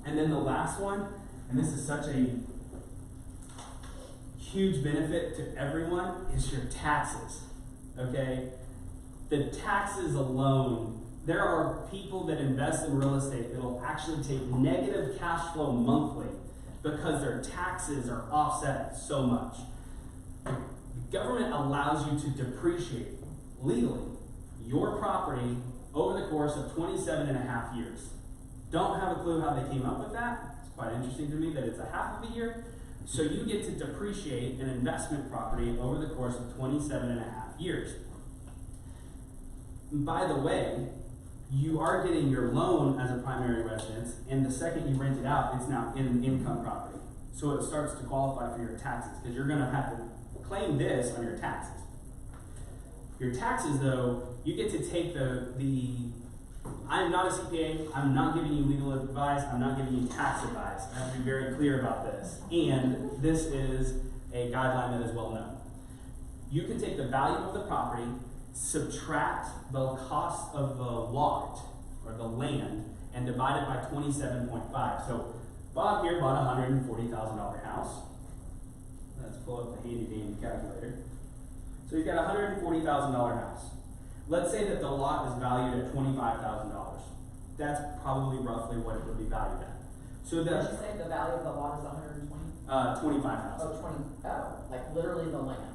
And then the last one, and this is such a huge benefit to everyone, is your taxes. Okay? The taxes alone, there are people that invest in real estate that will actually take negative cash flow monthly because their taxes are offset so much. The government allows you to depreciate legally your property over the course of 27 and a half years. Don't have a clue how they came up with that. It's quite interesting to me that it's a half of a year. So you get to depreciate an investment property over the course of 27 and a half years. By the way, you are getting your loan as a primary residence, and the second you rent it out, it's now an income property. So it starts to qualify for your taxes, because you're gonna have to claim this on your taxes. Your taxes, though, you get to take I am not a CPA, I'm not giving you legal advice, I'm not giving you tax advice. I have to be very clear about this. And this is a guideline that is well known. You can take the value of the property, subtract the cost of the lot, or the land, and divide it by 27.5. So Bob here bought a $140,000 house. Let's pull up the handy dandy calculator. So he's got a $140,000 house. Let's say that the lot is valued at $25,000. That's probably roughly what it would be valued at. So Did you that's say the value of the lot is 120? 25,000. Oh, 20, oh, like literally the land.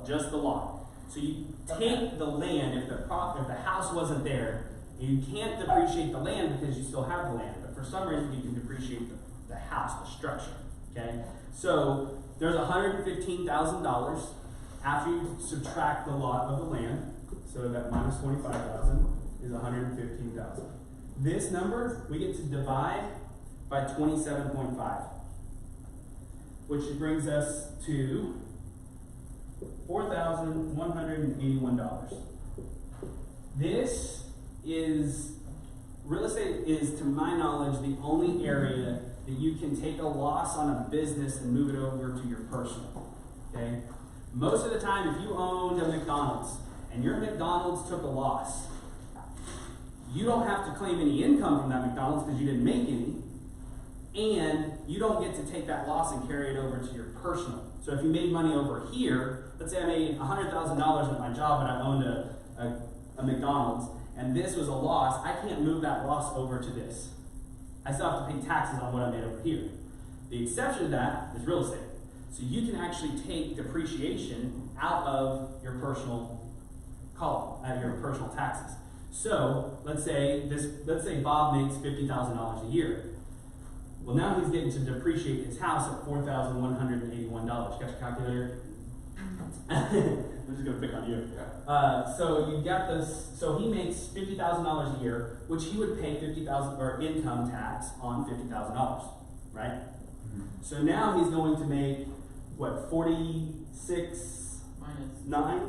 Just the lot. So you take the land, if the house wasn't there, you can't depreciate the land because you still have the land, but for some reason you can depreciate the house, the structure, okay? So there's $115,000 after you subtract the lot of the land, so that minus 25,000 is 115,000. This number, we get to divide by 27.5, which brings us to $4,181. This is, real estate is, to my knowledge, the only area that you can take a loss on a business and move it over to your personal, okay? Most of the time, if you owned a McDonald's and your McDonald's took a loss, you don't have to claim any income from that McDonald's because you didn't make any, and you don't get to take that loss and carry it over to your personal. So if you made money over here, let's say I made $100,000 at my job and I owned a McDonald's, and this was a loss, I can't move that loss over to this. I still have to pay taxes on what I made over here. The exception to that is real estate. So you can actually take depreciation out of your personal column, out of your personal taxes. So let's say Bob makes $50,000 a year. Well, now he's getting to depreciate his house at $4,181. Got your calculator? I'm just gonna pick on you. So you got this. So he makes $50,000 a year, which he would pay $50,000 or income tax on $50,000, right? Mm-hmm. So now he's going to make what, 46 Minus 9?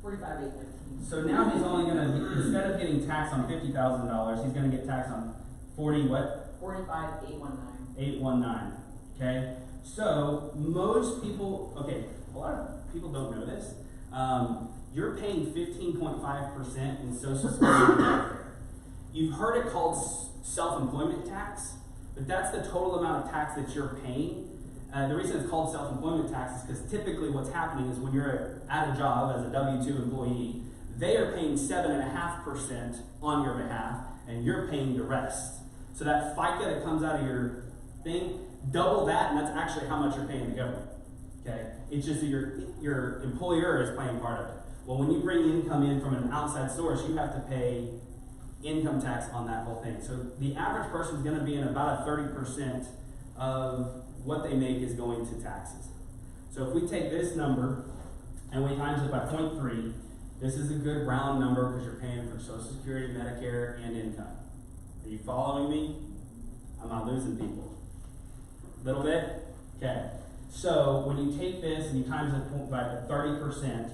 45,815. So now he's only gonna, instead of getting taxed on $50,000, he's gonna get taxed on 40 what? 45,819. 819. Okay? So most people, okay, a lot of people don't know this. You're paying 15.5% in Social Security. You've heard it called self-employment tax, but that's the total amount of tax that you're paying. The reason it's called self-employment tax is because typically what's happening is when you're at a job as a W-2 employee, they are paying 7.5% on your behalf, and you're paying the rest. So that FICA that comes out of your thing, double that, and that's actually how much you're paying the government. Okay? It's just that your employer is paying part of it. Well, when you bring income in from an outside source, you have to pay income tax on that whole thing. So the average person is going to be in about a 30% of what they make is going to taxes. So if we take this number and we times it by 0.3, this is a good round number because you're paying for Social Security, Medicare, and income. Are you following me? I'm not losing people. A little bit? Okay. So when you take this and you times it by 30%,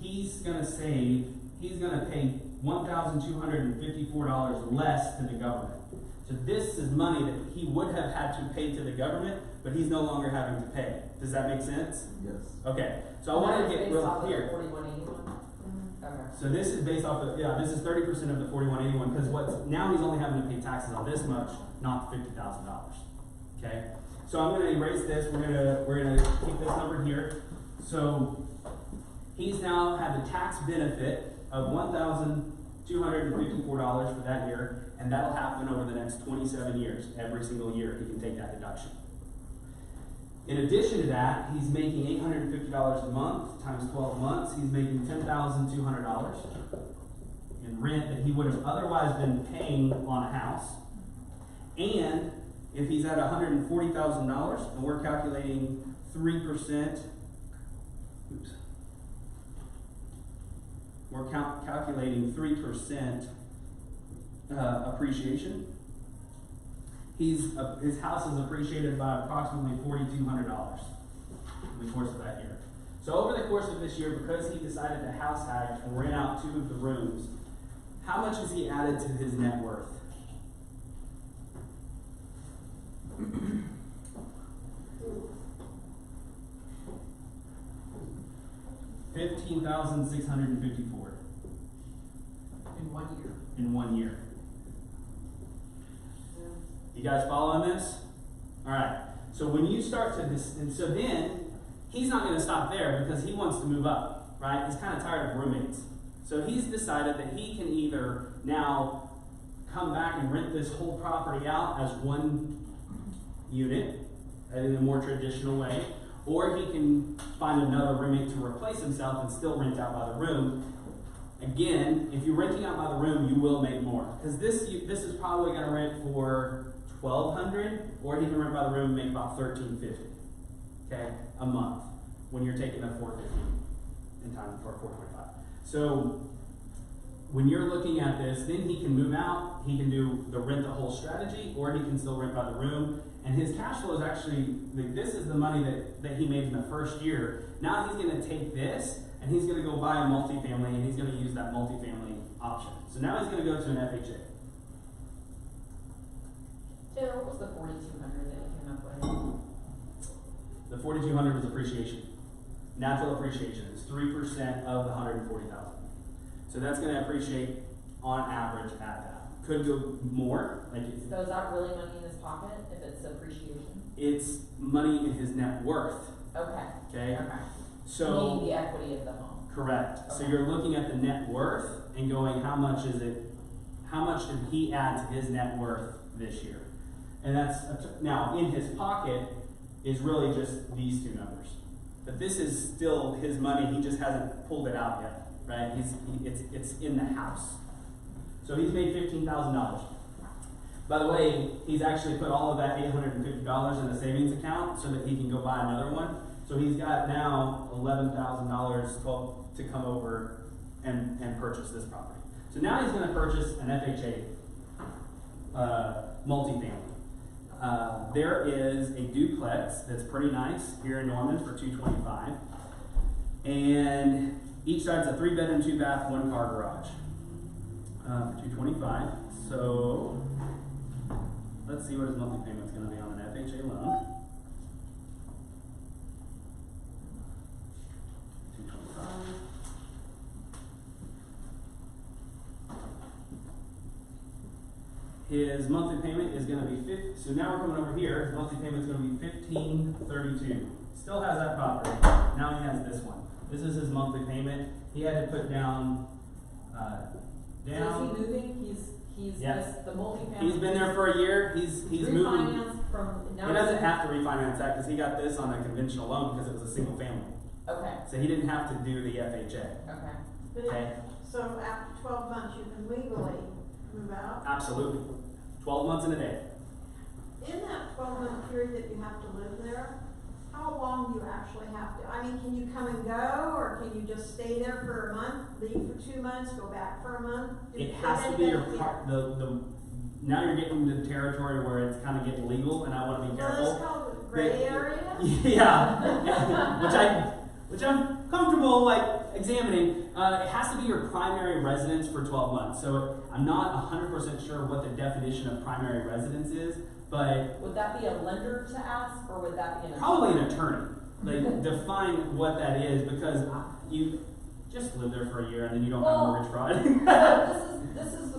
he's going to pay $1,254 less to the government. So this is money that he would have had to pay to the government, but he's no longer having to pay. Does that make sense? Yes. Okay. So I want to get real clear. 4181? Okay. So this is based off of, this is 30% of the 4181, because now he's only having to pay taxes on this much, not $50,000. Okay? So I'm gonna erase this, we're gonna keep this number here. So he's now had the tax benefit of $1,254 $254 for that year, and that'll happen over the next 27 years. Every single year, he can take that deduction. In addition to that, he's making $850 a month times 12 months. He's making $10,200 in rent that he would have otherwise been paying on a house. And if he's at $140,000, and we're calculating 3%, we're calculating 3% appreciation. His house is appreciated by approximately $4,200 in the course of that year. So over the course of this year, because he decided to house hack and rent out 2 of the rooms, how much has he added to his net worth? $15,654 In 1 year. in 1 year. You guys following this? All right. So when you start to and so then he's not going to stop there because he wants to move up, right? He's kind of tired of roommates. So he's decided that he can either now come back and rent this whole property out as one unit in a more traditional way, or he can find another roommate to replace himself and still rent out by the room. Again, if you're renting out by the room, you will make more, because this is probably going to rent for $1,200, or he can rent by the room and make about $1,350, okay, a month when you're taking a $450 in time for $425. So when you're looking at this, then he can move out. He can do the rent the whole strategy, or he can still rent by the room. And his cash flow is actually, this is the money that he made in the first year. Now he's going to take this and he's going to go buy a multifamily, and he's going to use that multifamily option. So now he's going to go to an FHA. Taylor, what was the 4,200 that you came up with? The 4,200 was appreciation. Natural appreciation is 3% of the 140,000. So that's going to appreciate on average at that. Could go more. So is that really money in his pocket if it's appreciation? It's money in his net worth. Okay. Okay. Okay. So meaning the equity of the home. correct. Okay. So you're looking at the net worth and going, how much is it? How much did he add to his net worth this year? And that's now in his pocket is really just these two numbers. But this is still his money. He just hasn't pulled it out yet, right? It's in the house. So he's made $15,000. By the way, he's actually put all of that $850 in a savings account so that he can go buy another one. So he's got now $11,000 to come over and purchase this property. So now he's going to purchase an FHA multifamily. There is a duplex that's pretty nice here in Norman for $225, and each side's a 3-bedroom, 2-bath, 1-car garage. $225. So let's see what his monthly payment's going to be on an FHA loan. $225. His monthly payment is going to be so now we're coming over here. His monthly payment is going to be $1,532. Still has that property. Now he has this one. This is his monthly payment. He had to put down. So is he moving? He's Yeah. just the multifamily. He's been there for a year. He's moving. Refinanced from now. He doesn't have to refinance that because he got this on a conventional loan because it was a single family. Okay. So he didn't have to do the FHA. Okay. But Okay. so after 12 months, you can legally move out? Absolutely. 12 months in a day. In that 12-month period that you have to live there, how long do you actually have to? I mean, can you come and go, or can you just stay there for a month, leave for 2 months, go back for a month? It has to be your now you're getting into territory where it's kind of getting legal, and I want to be Well, careful. that's called gray area? Yeah. which I'm comfortable examining. It has to be your primary residence for 12 months. So I'm not 100% sure what the definition of primary residence is, but Would that be a lender to ask, or would that be an probably an attorney. Define what that is, because you just live there for a year and then you don't have mortgage fraud. This is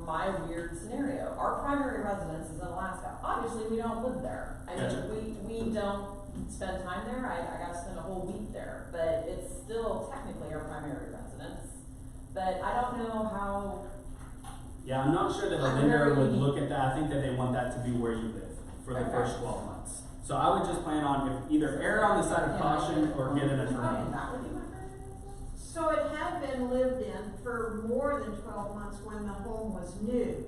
my weird scenario. Our primary residence is in Alaska. Obviously, we don't live there. I mean, Gotcha. we don't spend time there. I got to spend a whole week there, but it's still technically our primary residence. But I don't know how Yeah, I'm not sure that a I'm lender very- would look at that. I think that they want that to be where you live for the Okay. first 12 months. So I would just plan on if either err on the side of caution or get an I mean, attorney. that would be my recommendation. So it had been lived in for more than 12 months when the home was new.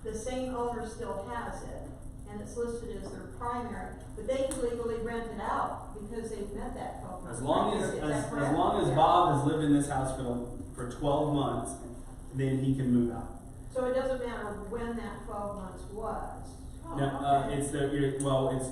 The same owner still has it, and it's listed as their primary, but they can legally rent it out because they've met that 12 months. As long as, criteria. Is that as correct? long as Yeah. Bob has lived in this house for 12 months, then he can move out. So it doesn't matter when that 12 months was? Oh, No, okay. it's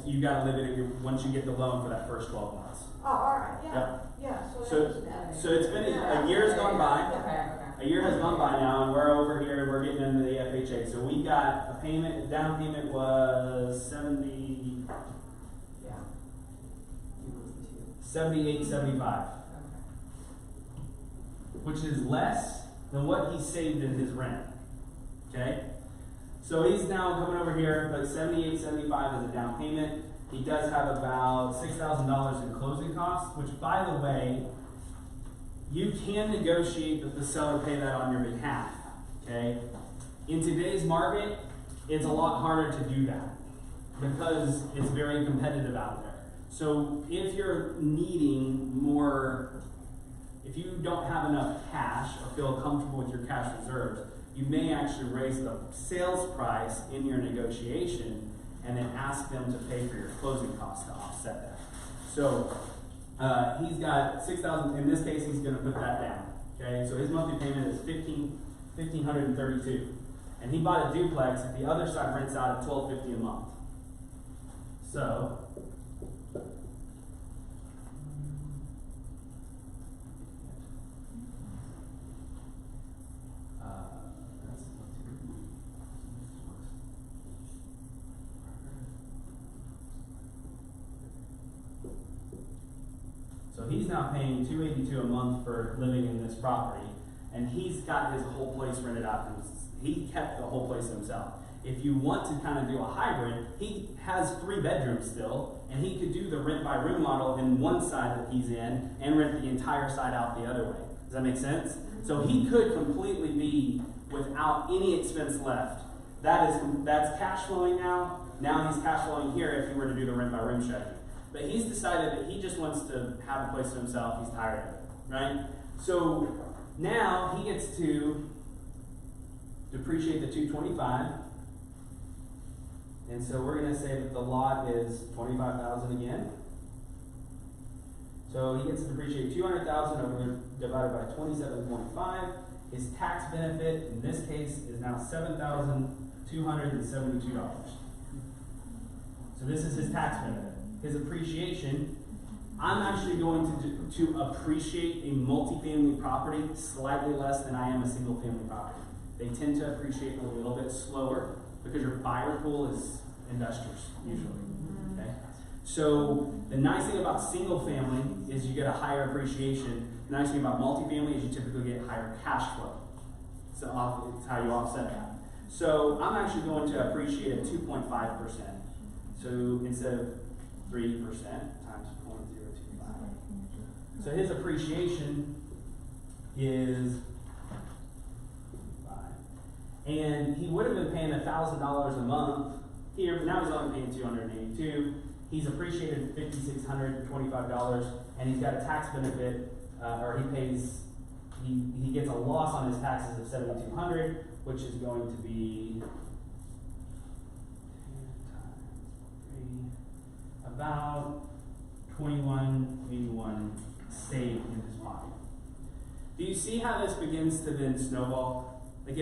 you gotta live in it once you get the loan for that first 12 months. Oh, all right, yeah, Yep. yeah, so So- that doesn't matter. So it's been, a year's gone by. Okay, A year has gone by now, and we're over here, and we're getting into the FHA. So we got a payment, down payment was 78, 75, which is less than what he saved in his rent. Okay? So he's now coming over here, but 78, 75 is a down payment. He does have about $6,000 in closing costs, which, by the way, you can negotiate that the seller pay that on your behalf. Okay? In today's market, it's a lot harder to do that because it's very competitive out there. So if you're needing more, if you don't have enough cash or feel comfortable with your cash reserves, you may actually raise the sales price in your negotiation and then ask them to pay for your closing costs to offset that. So he's got 6,000. In this case, he's going to put that down. Okay, so his monthly payment is $1,532, and he bought a duplex. At the other side rents out at $1,250 a month. So. So he's now paying $282 a month for living in this property, and he's got his whole place rented out. And he kept the whole place himself. If you want to kind of do a hybrid, he has 3 bedrooms still, and he could do the rent-by-room model in one side that he's in and rent the entire side out the other way. Does that make sense? So he could completely be without any expense left. That's cash flowing now. Now he's cash flowing here if he were to do the rent-by-room strategy. But he's decided that he just wants to have a place to himself. He's tired of it, right? So now he gets to depreciate the $225. And so we're going to say that the lot is $25,000 again. So he gets to depreciate $200,000 over divided by 27.5. His tax benefit in this case is now $7,272. So this is his tax benefit. His appreciation, I'm actually going to appreciate a multifamily property slightly less than I am a single family property. They tend to appreciate a little bit slower because your buyer pool is investors usually. Okay? So the nice thing about single family is you get a higher appreciation. The nice thing about multifamily is you typically get higher cash flow. So it's how you offset that. So I'm actually going to appreciate at 2.5%. So instead of 3% times 0.025. So his appreciation is 5. And he would have been paying $1,000 a month here, but now he's only paying $282. He's appreciated $5,625, and he's got a tax benefit, or he gets a loss on his taxes of $7,200, which is going to be about $21.81 saved in his pocket. Do you see how this begins to then snowball? Like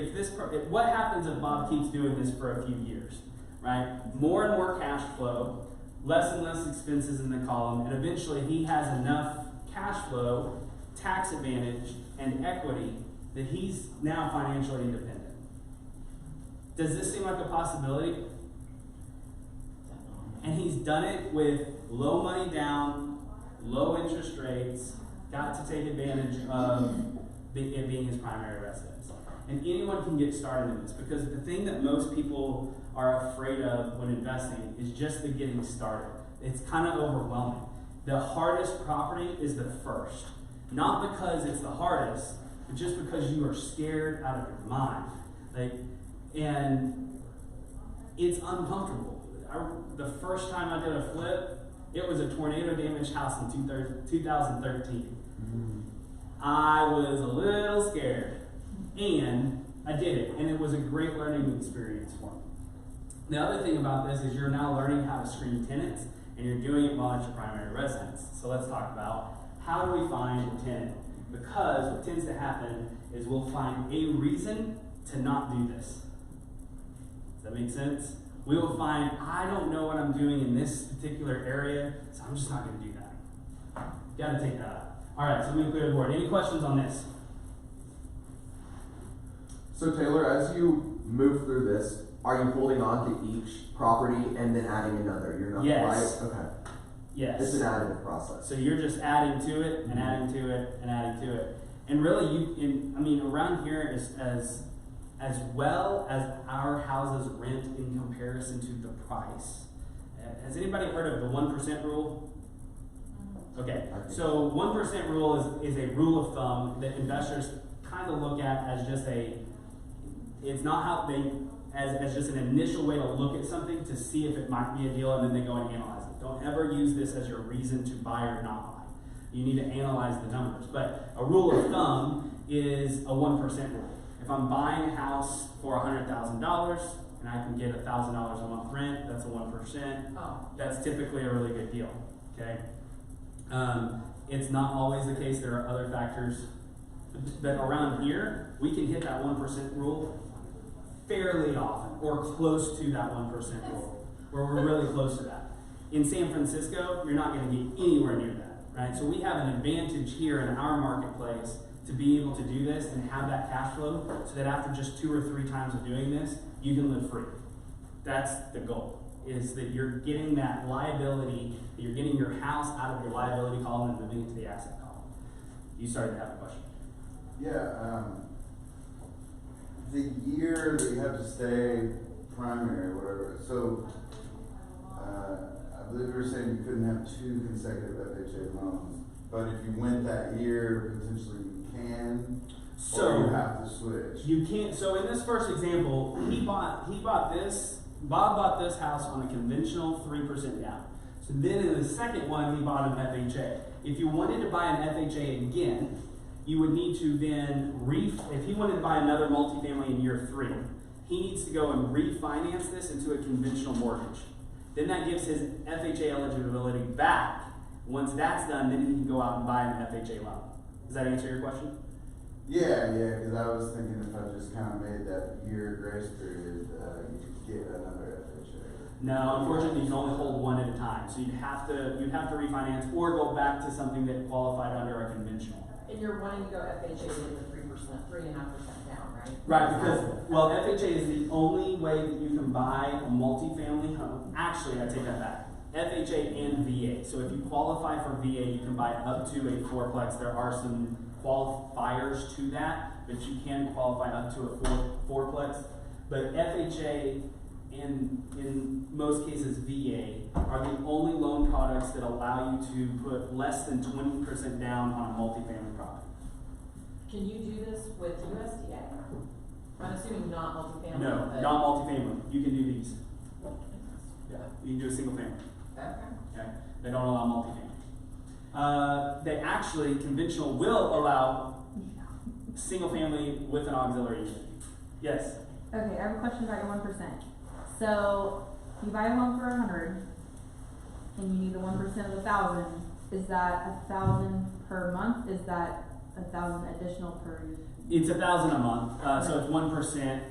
what happens if Bob keeps doing this for a few years, right? More and more cash flow, less and less expenses in the column, and eventually he has enough cash flow, tax advantage, and equity that he's now financially independent. Does this seem like a possibility? And he's done it with low money down, low interest rates, got to take advantage of it being his primary residence. And anyone can get started in this because the thing that most people are afraid of when investing is just the getting started. It's kind of overwhelming. The hardest property is the first. Not because it's the hardest, but just because you are scared out of your mind. Like, and it's uncomfortable. The first time I did a flip, it was a tornado damaged house in 2013. I was a little scared, and I did it, and it was a great learning experience for me. The other thing about this is you're now learning how to screen tenants, and you're doing it while it's your primary residence. So let's talk about how do we find a tenant? Because what tends to happen is we'll find a reason to not do this. Does that make sense? We will find, I don't know what I'm doing in this particular area, so I'm just not going to do that. Got to take that out. All right, so let me clear the board. Any questions on this? So Taylor, as you move through this, are you holding on to each property and then adding another? You're not Yes. right? Okay. Yes. It's an additive process. So you're just adding to it and adding to it and adding to it. And really, around here is as well as our houses rent in comparison to the price. Has anybody heard of the 1% rule? Okay, so 1% rule is a rule of thumb that investors kind of look at as just it's not how they, as just an initial way to look at something to see if it might be a deal, and then they go and analyze it. Don't ever use this as your reason to buy or not buy. You need to analyze the numbers. But a rule of thumb is a 1% rule. If I'm buying a house for $100,000 and I can get $1,000 a month rent, that's a 1%. Oh. That's typically a really good deal. Okay. It's not always the case. There are other factors, but around here we can hit that 1% rule fairly often, or close to that 1% rule, where we're really close to that. In San Francisco, you're not going to get anywhere near that, right? So we have an advantage here in our marketplace to be able to do this and have that cash flow, so that after just 2 or 3 times of doing this, you can live free. That's the goal, is that you're getting that liability, that you're getting your house out of your liability column and moving it to the asset column. You started to have a question. Yeah, the year that you have to stay primary or whatever, so I believe you were saying you couldn't have 2 consecutive FHA loans, but if you went that year, potentially you can, or you have to switch. You can't. So in this first example, Bob bought this house on a conventional 3% down. So then in the second one, he bought an FHA. If you wanted to buy an FHA again, you would need to then if he wanted to buy another multifamily in year 3, he needs to go and refinance this into a conventional mortgage. Then that gives his FHA eligibility back. Once that's done, then he can go out and buy an FHA loan. Does that answer your question? Yeah, because I was thinking if I just kind of made that year grace period, you could get another FHA. No, unfortunately, you can only hold one at a time. So you'd have to refinance or go back to something that qualified under a conventional. And you're wanting to go FHA with the 3%, 3.5% down, right? Right, because FHA is the only way that you can buy a multifamily home. Actually, I take that back. FHA and VA. So if you qualify for VA, you can buy up to a 4plex. There are some qualifiers to that, but you can qualify up to a 4plex. But FHA and in most cases VA are the only loan products that allow you to put less than 20% down on a multifamily property. Can you do this with USDA? I'm assuming not multifamily. No, but- not multifamily. You can do these. Yeah, you can do a single family. Okay. Okay, they don't allow multifamily. They actually, conventional will allow single family with an auxiliary unit. Yes. Okay, I have a question about your 1%. So you buy a home for 100, and you need the 1% of 1,000. Is that 1,000 per month? Is that 1,000 additional per year? It's 1,000 a month, so it's 1%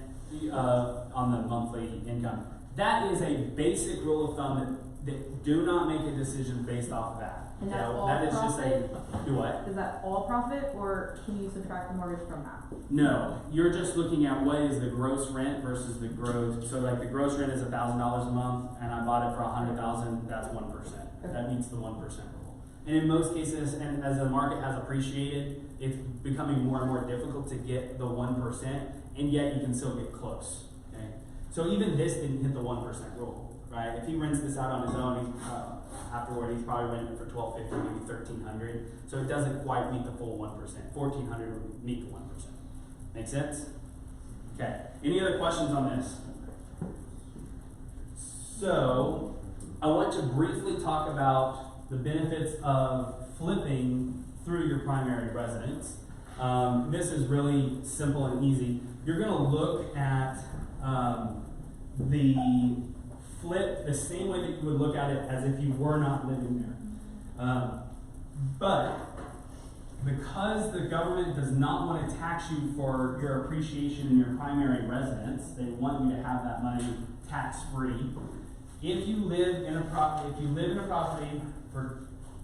on the monthly income. That is a basic rule of thumb that do not make a decision based off of that. And that's all that is profit? just do what? Is that all profit, or can you subtract the mortgage from that? No, you're just looking at what is the gross rent versus the gross. So like the gross rent is $1,000 a month, and I bought it for $100,000. That's 1%. That meets the 1% rule. And in most cases, and as the market has appreciated, it's becoming more and more difficult to get the 1%, and yet you can still get close. Okay, so even this didn't hit the 1% rule, right? If he rents this out on his own, afterward he's probably renting it for $1,250, maybe $1,300. So it doesn't quite meet the full 1%. $1,400 would meet the 1%. Make sense? Okay, any other questions on this? So, I want to briefly talk about the benefits of flipping through your primary residence. This is really simple and easy. You're going to look at the flip the same way that you would look at it as if you were not living there. But because the government does not want to tax you for your appreciation in your primary residence, they want you to have that money tax-free. If you live in a property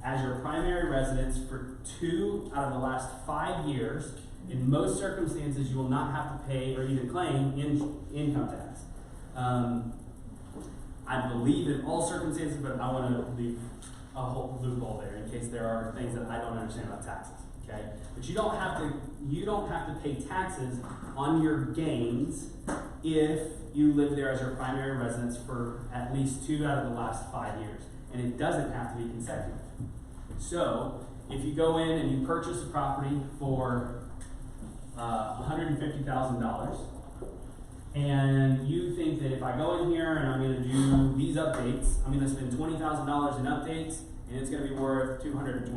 as your primary residence for 2 out of the last 5 years, in most circumstances you will not have to pay or even claim income tax. I believe in all circumstances, but I want to leave a whole loophole there in case there are things that I don't understand about taxes. Okay, but you don't have to pay taxes on your gains if you live there as your primary residence for at least 2 out of the last 5 years, and it doesn't have to be consecutive. So if you go in and you purchase a property for $150,000, and you think that if I go in here and I'm going to do these updates, I'm going to spend $20,000 in updates, and it's going to be worth $220,000.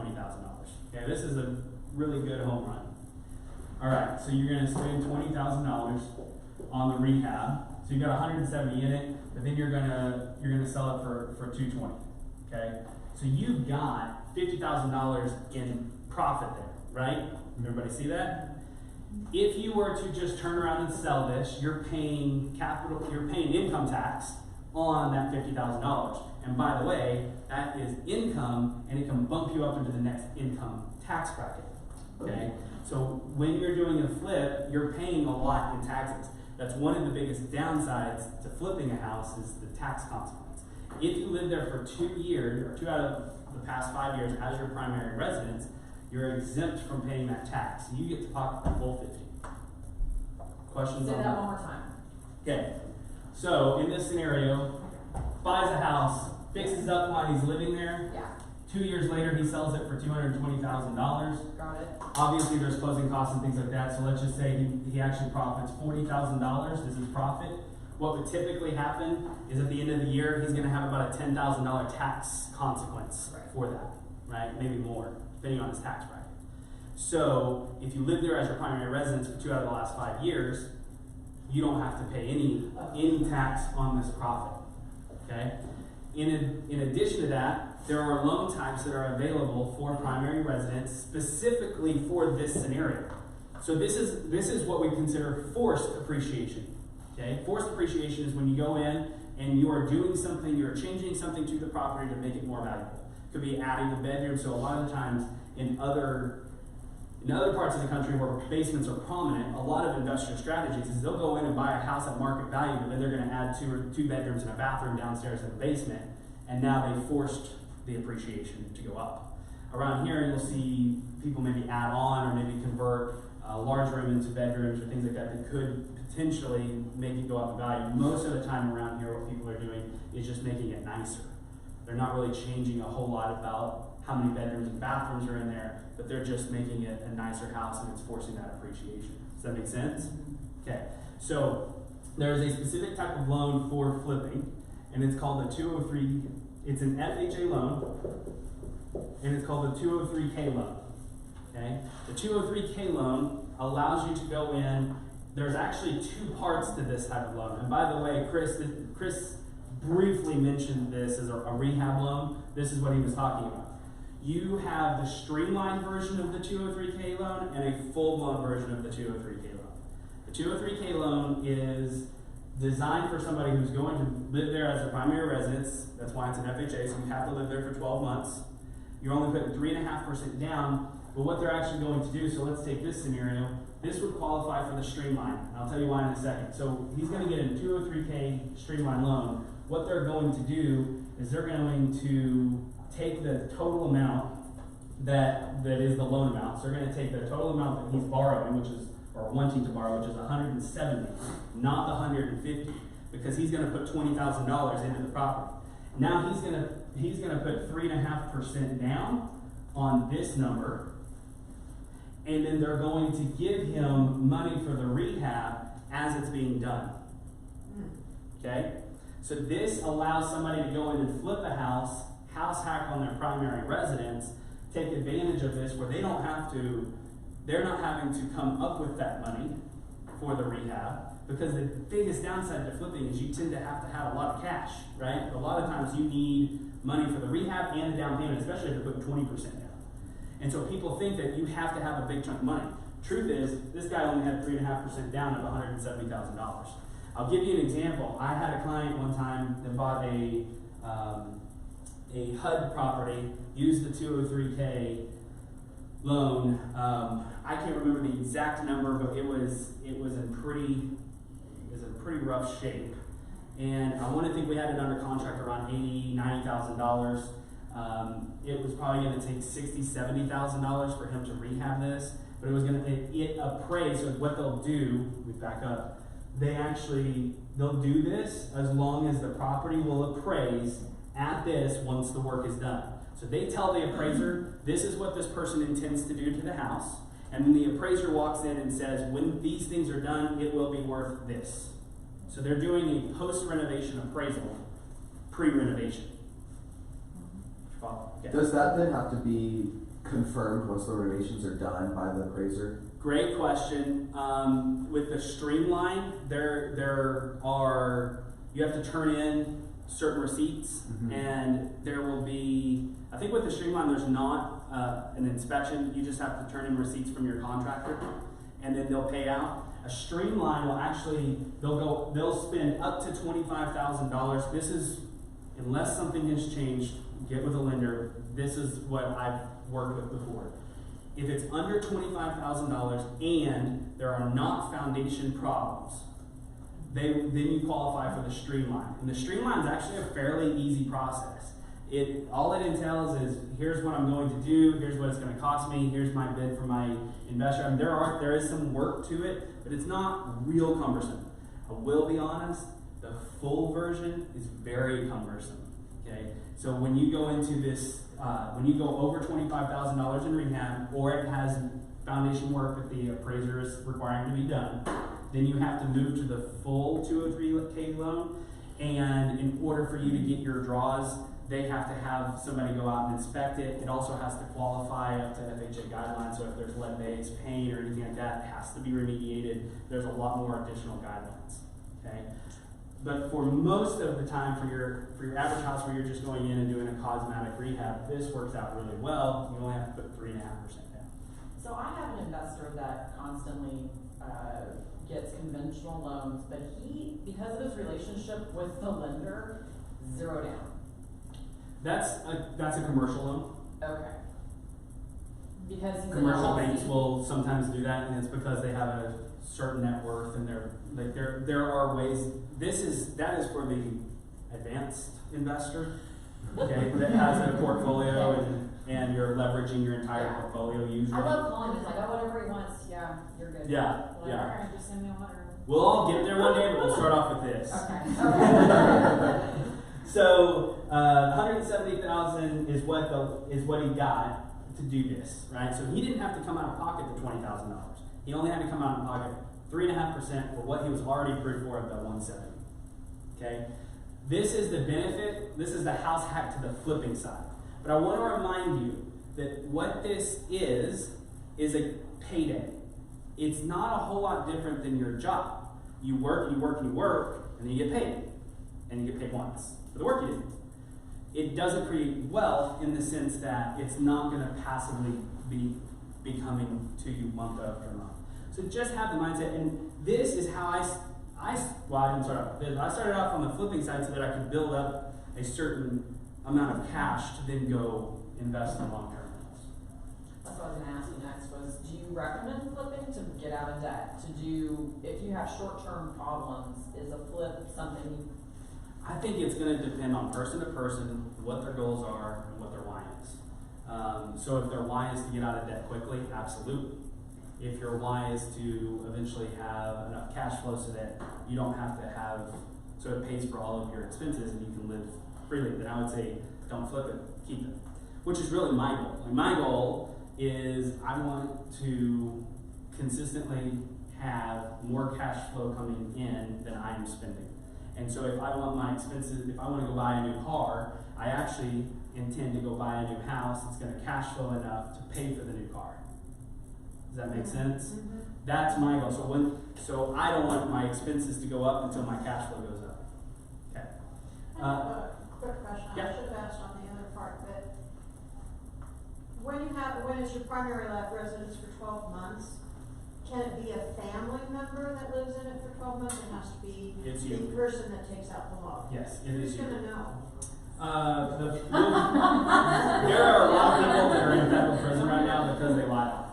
Okay, this is a really good home run. All right, so you're going to spend $20,000 on the rehab. So you've got 170 in it, but then you're gonna sell it for $220. Okay, so you've got $50,000 in profit there, right? Everybody see that? If you were to just turn around and sell this, you're paying income tax on that $50,000. And by the way, that is income, and it can bump you up into the next income tax bracket. Okay, so when you're doing a flip, you're paying a lot in taxes. That's one of the biggest downsides to flipping a house is the tax consequence. If you live there for 2 years, or 2 out of the past 5 years as your primary residence, you're exempt from paying that tax. You get to pocket the full 50. Questions Say on that one more time. Okay, so in this scenario, buys a house, fixes up while he's living there. Yeah, 2 years later, he sells it for $220,000. got it. Obviously, there's closing costs and things like that, so let's just say he actually profits $40,000 as his profit. What would typically happen is at the end of the year, he's going to have about a $10,000 tax consequence for that, right? Maybe more, depending on his tax bracket. So if you live there as your primary residence for 2 out of the last 5 years, you don't have to pay any tax on this profit, okay? In addition to that, there are loan types that are available for primary residents specifically for this scenario. So this is what we consider forced appreciation. Okay? Forced appreciation is when you go in and you are doing something, you're changing something to the property to make it more valuable. It could be adding a bedroom. So a lot of the times in other parts of the country where basements are prominent, a lot of industrial strategies is they'll go in and buy a house at market value, but then they're going to add two bedrooms and a bathroom downstairs in the basement, and now they forced the appreciation to go up. Around here, you'll see people maybe add on or maybe convert a large room into bedrooms or things like that that could potentially make it go up in value. Most of the time around here, what people are doing is just making it nicer. They're not really changing a whole lot about how many bedrooms and bathrooms are in there, but they're just making it a nicer house and it's forcing that appreciation. Does that make sense? Okay, so there's a specific type of loan for flipping, and it's called the 203. It's an FHA loan, and it's called the 203K loan. Okay, the 203K loan allows you to go in. There's actually 2 parts to this type of loan. And by the way, Chris briefly mentioned this as a rehab loan. This is what he was talking about. You have the streamlined version of the 203K loan and a full-blown version of the 203K loan. The 203K loan is designed for somebody who's going to live there as a primary residence. That's why it's an FHA, so you have to live there for 12 months. You're only putting 3.5% down, but what they're actually going to do, so let's take this scenario, this would qualify for the streamline. I'll tell you why in a second. So he's going to get a 203K streamline loan. What they're going to do is they're going to take the total amount that is the loan amount. So they're going to take the total amount that he's borrowing, or wanting to borrow, which is $170, not the $150, because he's going to put $20,000 into the property. Now he's going to put 3.5% down on this number, and then they're going to give him money for the rehab as it's being done. Okay? So this allows somebody to go in and flip a house hack on their primary residence, take advantage of this where they're not having to come up with that money for the rehab, because the biggest downside to flipping is you tend to have a lot of cash, right? A lot of times you need money for the rehab and the down payment, especially if you're putting 20% down. And so people think that you have to have a big chunk of money. Truth is, this guy only had 3.5% down of $170,000. I'll give you an example. I had a client one time that bought a HUD property, used the 203K loan. I can't remember the exact number, but it was in pretty rough shape. And I want to think we had it under contract around $80,000, $90,000. It was probably going to take $60,000, $70,000 for him to rehab this, but it was going to appraise. So what they'll do, we back up. They'll do this as long as the property will appraise at this once the work is done. So they tell the appraiser, this is what this person intends to do to the house. And then the appraiser walks in and says, when these things are done, it will be worth this. So they're doing a post-renovation appraisal, pre-renovation. Okay. Does that then have to be confirmed once the renovations are done by the appraiser? Great question. With the streamline, you have to turn in certain receipts, and there will be, I think with the streamline there's not an inspection, you just have to turn in receipts from your contractor, and then they'll pay out. A streamline will actually, they'll spend up to $25,000. This is, unless something has changed, get with a lender, this is what I've worked with before. If it's under $25,000 and there are not foundation problems, then you qualify for the streamline. And the streamline is actually a fairly easy process. All it entails is, here's what I'm going to do, here's what it's going to cost me, here's my bid for my investor. I mean, there is some work to it, but it's not real cumbersome. I will be honest, the full version is very cumbersome. Okay, so when you go into this, when you go over $25,000 in rehab, or it has foundation work that the appraiser is requiring to be done, then you have to move to the full 203K loan. And in order for you to get your draws, they have to have somebody go out and inspect it. It also has to qualify up to FHA guidelines. So if there's lead-based paint or anything like that, it has to be remediated. There's a lot more additional guidelines. Okay. But for most of the time, for your average house where you're just going in and doing a cosmetic rehab, this works out really well. You only have to put 3.5% down. So I have an investor that constantly gets conventional loans, but he, because of his relationship with the lender, 0 down. That's a commercial loan. Okay. Because he's Commercial an LLC. banks will sometimes do that, and it's because they have a certain net worth, and there are ways. That is for the advanced investor, okay, that has a portfolio and you're leveraging your entire portfolio usually. I love calling him, like, oh, whatever he wants, yeah, you're good. Yeah, Like, yeah. all right, just send me a letter. We'll all get there one day, but we'll start off with this. Okay. So, $170,000 is what he got to do this, right? So he didn't have to come out of pocket the $20,000. He only had to come out of pocket 3.5% for what he was already approved for at the 170. Okay, this is the benefit. This is the house hack to the flipping side. But I want to remind you that what this is a payday. It's not a whole lot different than your job. You work, and then you get paid. And you get paid once for the work you did. It doesn't create wealth in the sense that it's not going to passively be coming to you month after month. So just have the mindset, and this is how I didn't start off with this, but I started off on the flipping side so that I could build up a certain amount of cash to then go invest in long-term rentals. That's what I was gonna ask you next was, do you recommend flipping to get out of debt? If you have short-term problems, is a flip something you? I think it's going to depend on person to person, what their goals are, and what their why is. So if their why is to get out of debt quickly, absolutely. If your why is to eventually have enough cash flow so that you don't have to so it pays for all of your expenses and you can live freely, then I would say don't flip it, keep it. Which is really my goal. Like my goal is I want to consistently have more cash flow coming in than I am spending. And so if I want my expenses, if I want to go buy a new car, I actually intend to go buy a new house that's going to cash flow enough to pay for the new car. Does that make sense? Mm-hmm. That's my goal. So I don't want my expenses to go up until my cash flow goes up. Okay. I have a quick question, I yeah. should have asked on the other part, but when it's your primary residence for 12 months, can it be a family member that lives in it for 12 months? It has to be It's the you. person that takes out the loan. Yes, it is Who's you. gonna know? There are a lot of people that are in federal prison right now because they lied.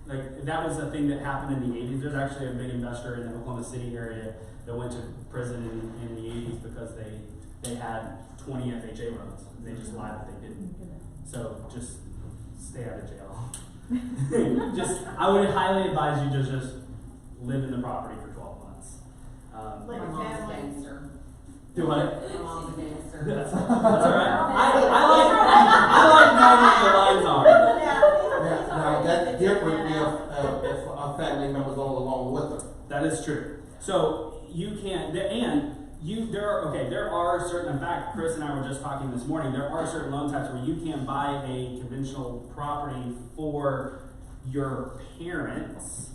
Like, that was a thing that happened in the 80s. There's actually a big investor in the Oklahoma City area that went to prison in the 80s because they had 20 FHA loans. They just lied that they didn't. So just stay out of jail. I would highly advise you to just live in the property for 12 months. Like My a mom's a family. gangster. Do what? My mom's a gangster. That's all right. I like knowing what the lines are. Now, that's different if a family member goes along with them. That is true. So you can't, there are certain, in fact, Chris and I were just talking this morning, there are certain loan types where you can't buy a conventional property for your parents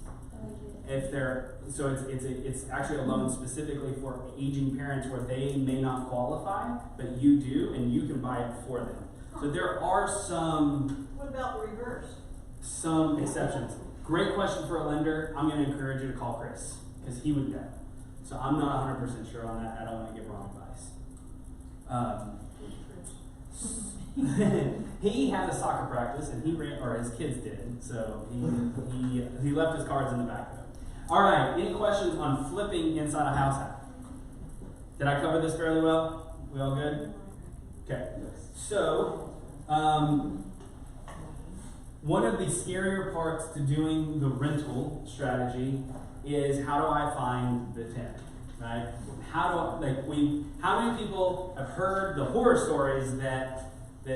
if they're, so it's actually a loan specifically for aging parents where they may not qualify, but you do, and you can buy it for them. So there are some What about the reverse? exceptions. Great question for a lender. I'm going to encourage you to call Chris because he would know. So I'm not 100% sure on that. I don't want to give wrong advice. He had a soccer practice and he ran, or his kids did. So he left his cards in the back of it. All right. Any questions on flipping inside a house hack? Did I cover this fairly well? We all good? Okay. So, one of the scarier parts to doing the rental strategy is how do I find the tenant, right? How many people have heard the horror stories that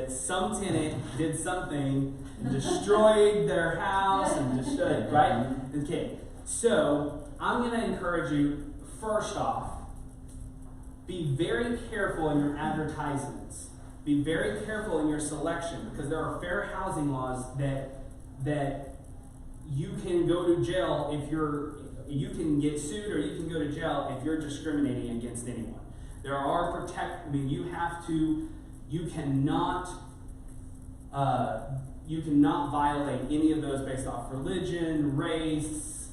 some tenant did something and destroyed their house and destroyed, right? Okay, so I'm going to encourage you, first off, be very careful in your advertisements. Be very careful in your selection because there are fair housing laws that you can go to jail if you can get sued or you can go to jail if you're discriminating against anyone. There are you cannot violate any of those based off religion, race,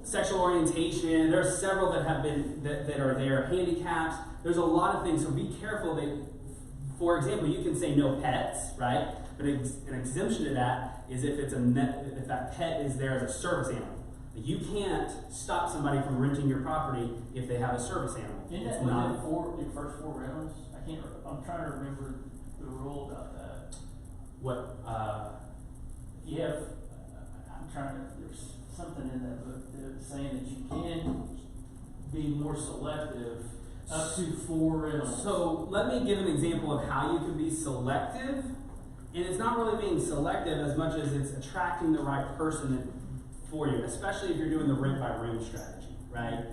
sexual orientation. There are several that have been that are there. Handicaps. There's a lot of things. So be careful that, for example, you can say no pets, right? But an exemption to that is if that pet is there as a service animal. You can't stop somebody from renting your property if they have a service animal. Isn't that within your first 4 rentals? I'm trying to remember the rule about that. What? There's something in that book that's saying that you can be more selective up to 4 rentals. So let me give an example of how you can be selective. And it's not really being selective as much as it's attracting the right person for you, especially if you're doing the rent by room strategy, right?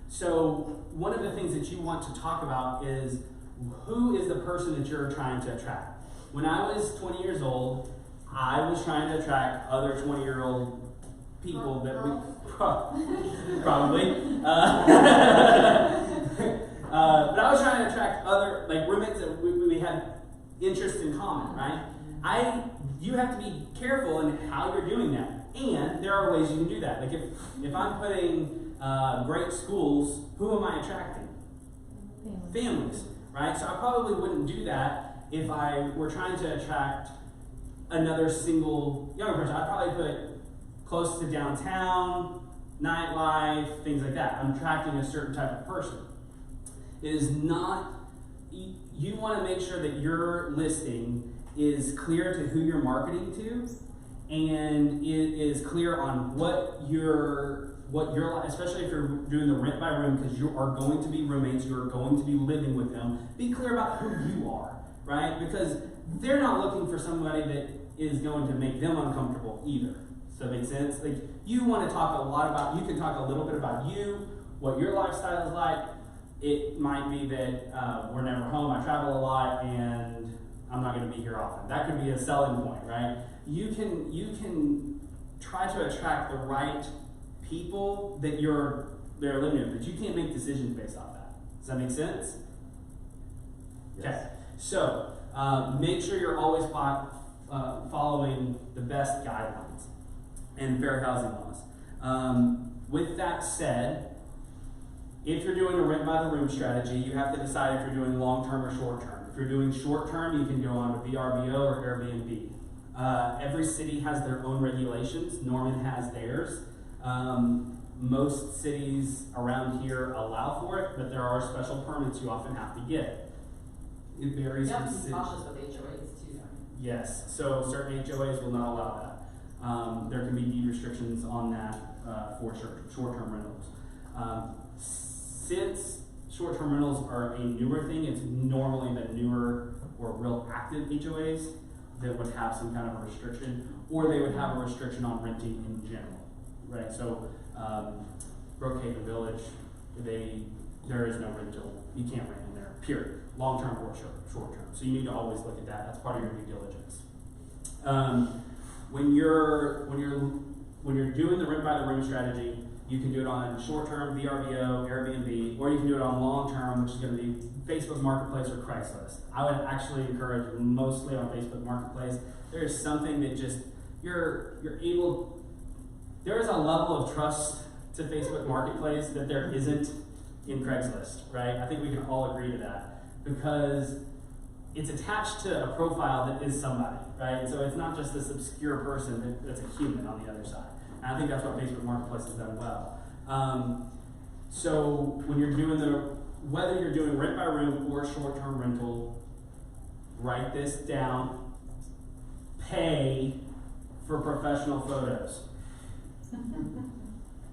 So one of the things that you want to talk about is who is the person that you're trying to attract. When I was 20 years old, I was trying to attract other 20-year-old people that we probably. But I was trying to attract other roommates that we had interests in common, right? You have to be careful in how you're doing that. And there are ways you can do that. Like if I'm putting great schools, who am I attracting? Families, right? So I probably wouldn't do that if I were trying to attract another single younger person. I'd probably put close to downtown, nightlife, things like that. I'm attracting a certain type of person. It is not, you want to make sure that your listing is clear to who you're marketing to, and it is clear on what your especially if you're doing the rent by room, because you are going to be roommates, you are going to be living with them. Be clear about who you are, right? Because they're not looking for somebody that is going to make them uncomfortable either. Does Does that make sense? Like, you want to talk a lot about, you can talk a little bit about you, what your lifestyle is like. It might be that we're never home, I travel a lot, and I'm not going to be here often. That could be a selling point, right? You can try to attract the right people that they're living with, but you can't make decisions based off that. Does that make sense? Yes. Okay. So make sure you're always following the best guidelines and fair housing laws. With that said, if you're doing a rent by the room strategy, you have to decide if you're doing long-term or short-term. If you're doing short-term, you can go on to VRBO or Airbnb. Every city has their own regulations. Norman has theirs. Most cities around here allow for it, but there are special permits you often have to get. It varies You from have to be city. cautious with HOAs too. Yes, so certain HOAs will not allow that. There can be deed restrictions on that for short-term rentals. Since short-term rentals are a newer thing, it's normally the newer or real active HOAs that would have some kind of a restriction, or they would have a restriction on renting in general, right? So Brookhaven Village, there is no rental. You can't rent in there, period. Long-term or short-term. So you need to always look at that. That's part of your due diligence. When you're doing the rent by the room strategy, you can do it on short-term, VRBO, Airbnb, or you can do it on long-term, which is going to be Facebook Marketplace or Craigslist. I would actually encourage mostly on Facebook Marketplace. There is something that just you're able. There is a level of trust to Facebook Marketplace that there isn't in Craigslist, right? I think we can all agree to that because it's attached to a profile that is somebody, right? So it's not just this obscure person that's a human on the other side. And I think that's what Facebook Marketplace has done well. So when you're doing whether you're doing rent by room or short-term rental, write this down. Pay for professional photos.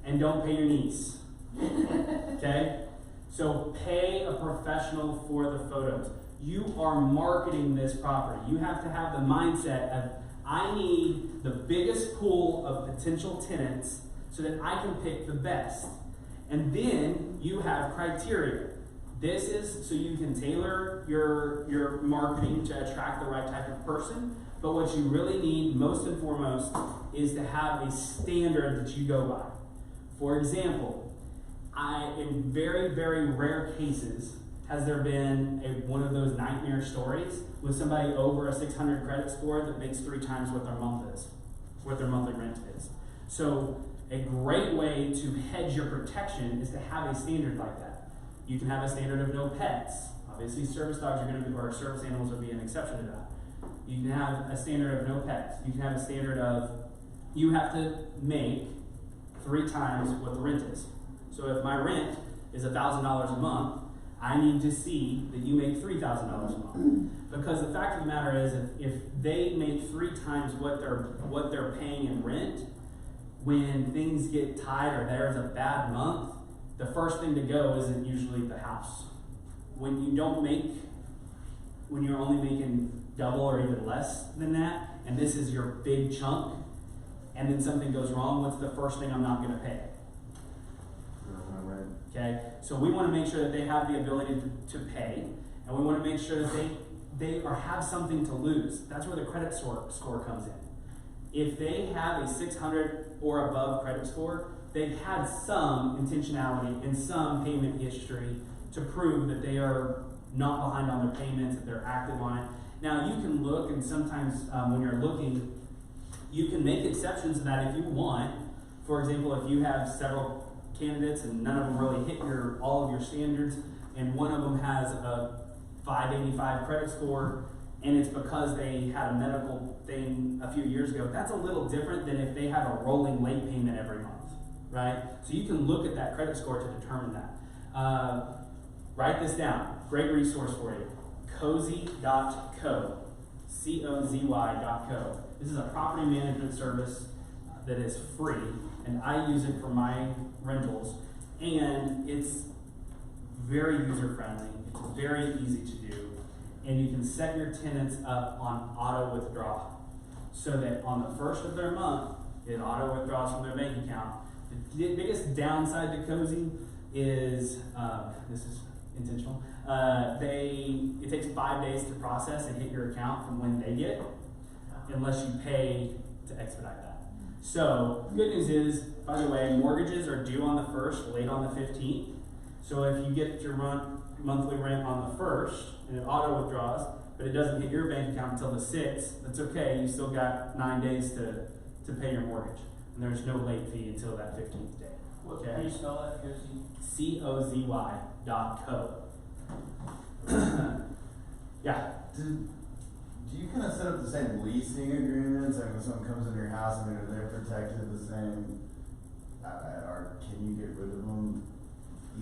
And don't pay your niece. Okay? So pay a professional for the photos. You are marketing this property. You have to have the mindset of, I need the biggest pool of potential tenants so that I can pick the best. And then you have criteria. This is so you can tailor your marketing to attract the right type of person. But what you really need, most and foremost, is to have a standard that you go by. For example, in very, very rare cases, has there been one of those nightmare stories with somebody over a 600 credit score that makes 3 times what their monthly rent is. So a great way to hedge your protection is to have a standard like that. You can have a standard of no pets. Obviously, service dogs are going to be, or service animals would be an exception to that. You can have a standard of no pets. You can have a standard of you have to make 3 times what the rent is. So if my rent is $1,000 a month, I need to see that you make $3,000 a month. Because the fact of the matter is, if they make 3 times what they're paying in rent, when things get tight or there's a bad month, the first thing to go isn't usually the house. When you're only making double or even less than that, and this is your big chunk, and then something goes wrong, what's the first thing I'm not going to pay? Okay, so we want to make sure that they have the ability to pay, and we want to make sure that they have something to lose. That's where the credit score comes in. If they have a 600 or above credit score, they've had some intentionality and some payment history to prove that they are not behind on their payments, that they're active on it. Now, you can look, and sometimes when you're looking, you can make exceptions to that if you want. For example, if you have several candidates and none of them really hit all of your standards, and one of them has a 585 credit score, and it's because they had a medical thing a few years ago, that's a little different than if they have a rolling late payment every month, right? So you can look at that credit score to determine that. Write this down. Great resource for you. Cozy.co. COZY.co. This is a property management service that is free, and I use it for my rentals, and it's very user-friendly. It's very easy to do, and you can set your tenants up on auto withdrawal so that on the first of their month, It auto withdraws from their bank account. The biggest downside to Cozy is, this is intentional, it takes 5 days to process and hit your account from when they get it, unless you pay to expedite that. So, good news is, by the way, mortgages are due on the 1st, late on the 15th. So if you get your monthly rent on the 1st, and it auto withdraws, but it doesn't hit your bank account until the 6th, that's okay, you still got 9 days to pay your mortgage. And there's no late fee until that 15th day. What, can you spell that, Cozy? COZY.co. Yeah. Do you kind of set up the same leasing agreements, like when someone comes into your house, I mean, are they protected the same, or can you get rid of them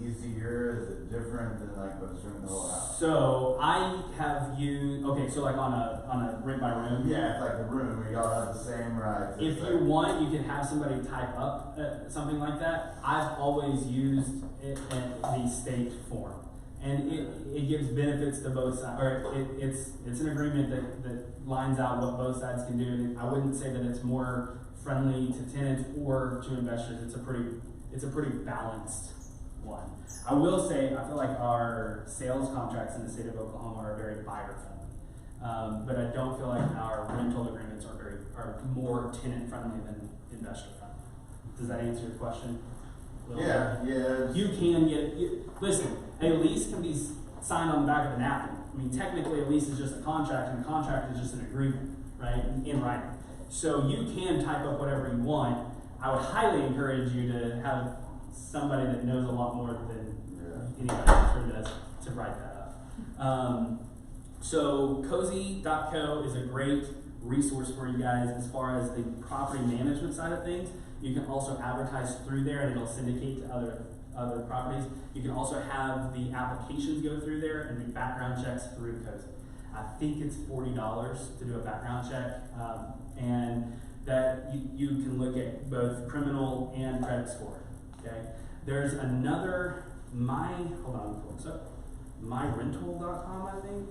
easier? Is it different than like what's in the whole house? So I have used, okay, so like on a rent by room. Yeah, it's like a room where y'all have the same rights. If It's you like- want, you can have somebody type up something like that. I've always used it in the state form. And it gives benefits to both sides, or it's an agreement that lines out what both sides can do. And I wouldn't say that it's more friendly to tenants or to investors. It's a pretty balanced one. I will say, I feel like our sales contracts in the state of Oklahoma are very buyer friendly. But I don't feel like our rental agreements are more tenant friendly than investor friendly. Does that answer your question? Yeah. You can listen, a lease can be signed on the back of a napkin. I mean, technically a lease is just a contract, and a contract is just an agreement, right, in writing. So you can type up whatever you want. I would highly encourage you to have somebody that knows a lot more than anybody else who does to write that up. So cozy.co is a great resource for you guys as far as the property management side of things. You can also advertise through there, and it'll syndicate to other properties. You can also have the applications go through there and do background checks through Cozy. I think it's $40 to do a background check, and that you can look at both criminal and credit score. Okay, there's another hold on, pull this up. MyRental.com, I think.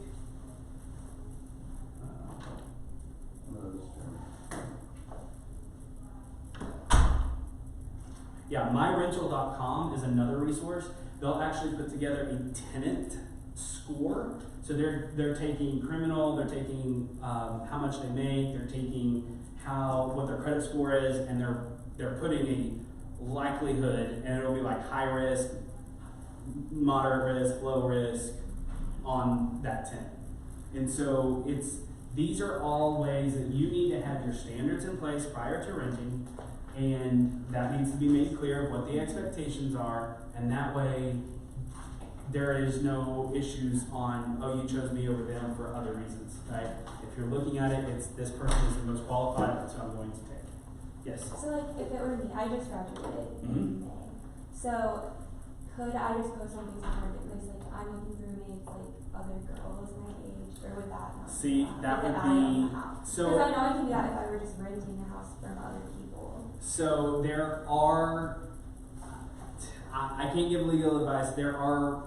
Yeah, myrental.com is another resource. They'll actually put together a tenant score. So they're taking criminal, they're taking how much they make, they're taking what their credit score is, and they're putting a likelihood, and it'll be like high risk, moderate risk, low risk on that tenant. And so these are all ways that you need to have your standards in place prior to renting. And that needs to be made clear of what the expectations are, and that way there is no issues on, oh, you chose me over them for other reasons, right? If you're looking at it, it's this person is the most qualified, that's who I'm going to take. Yes? So like, if it were me, I just graduated in May. So, could I just post on Facebook Marketplace, like, I'm looking for roommates, like, other girls my age, or would that not See, that would If I own be, the house? so. Because I know I can do that if I were just renting a house from other people. So there are, I can't give legal advice. There are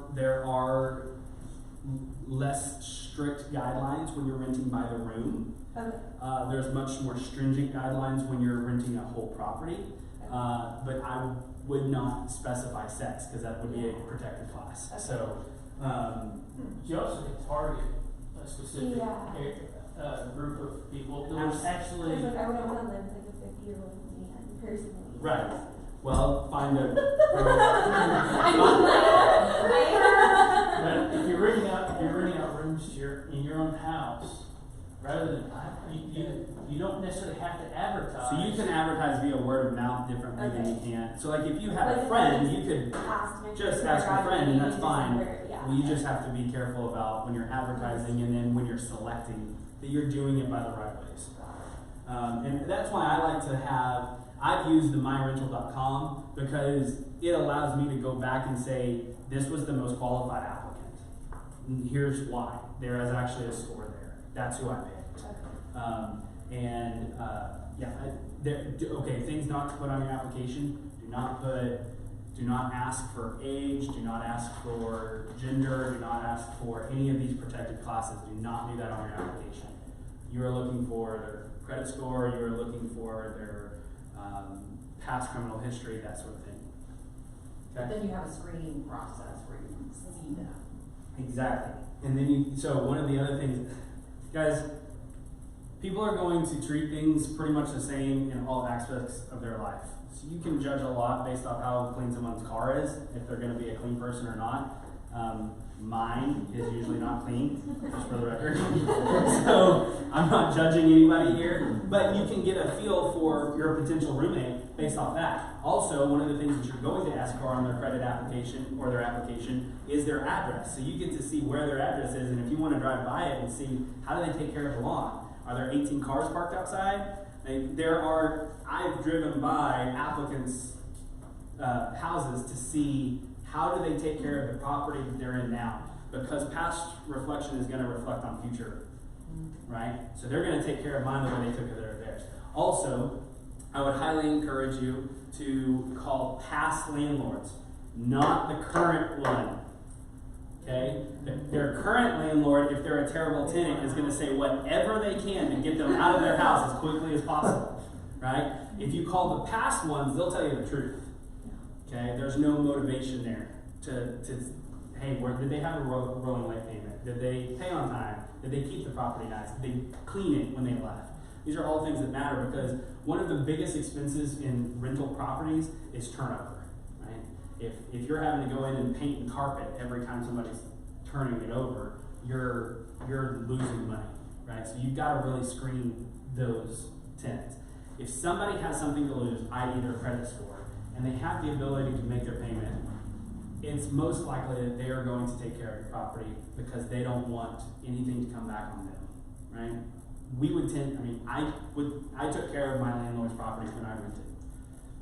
less strict guidelines when you're renting by the room. Okay. There's much more stringent guidelines when you're renting a whole property. But I would not specify sex because that would be a protected class. Okay. So, You also can target a specific Yeah. group of people. There's actually, Because like, I wouldn't want to live with like a 50-year-old man personally. right. Well, find a. I if you're renting out rooms in your own house, rather than you don't necessarily have to advertise. So you can advertise via word of mouth differently than you can. So like if you have Like a if friend, I you could Asked just ask a friend and that's fine. Well, you just have to be careful about when you're advertising and then when you're selecting that you're doing it by the right ways. And that's why I like to I've used the myrental.com because it allows me to go back and say, this was the most qualified applicant. And here's why. There is actually a score there. That's who I picked. Things not to put on your application. Do not ask for age, do not ask for gender, do not ask for any of these protected classes. Do not do that on your application. You are looking for their credit score, you are looking for their past criminal history, that sort of thing. But Okay? then you have a screening process where you can see them. Exactly. And then so one of the other things, guys, people are going to treat things pretty much the same in all aspects of their life. So you can judge a lot based off how clean someone's car is, if they're going to be a clean person or not. Mine is usually not clean, just for the record. So I'm not judging anybody here, but you can get a feel for your potential roommate based off that. Also, one of the things that you're going to ask for on their credit application or their application is their address. So you get to see where their address is, and if you want to drive by it and see how do they take care of the lawn. Are there 18 cars parked outside? I've driven by applicants' houses to see how do they take care of the property that they're in now, because past reflection is going to reflect on future, right? So they're going to take care of mine the way they took care of theirs. Also, I would highly encourage you to call past landlords, not the current one. Okay? Their current landlord, if they're a terrible tenant, is going to say whatever they can to get them out of their house as quickly as possible. Right? If you call the past ones, they'll tell you the truth. Okay? There's no motivation there to hey, did they have a rolling late payment? Did they pay on time? Did they keep the property nice? Did they clean it when they left? These are all things that matter, because one of the biggest expenses in rental properties is turnover. Right? If you're having to go in and paint and carpet every time somebody's turning it over, you're losing money. Right? So you've got to really screen those tenants. If somebody has something to lose, i.e. their credit score, and they have the ability to make their payment, it's most likely that they are going to take care of your property because they don't want anything to come back on them, right? I took care of my landlord's properties when I rented,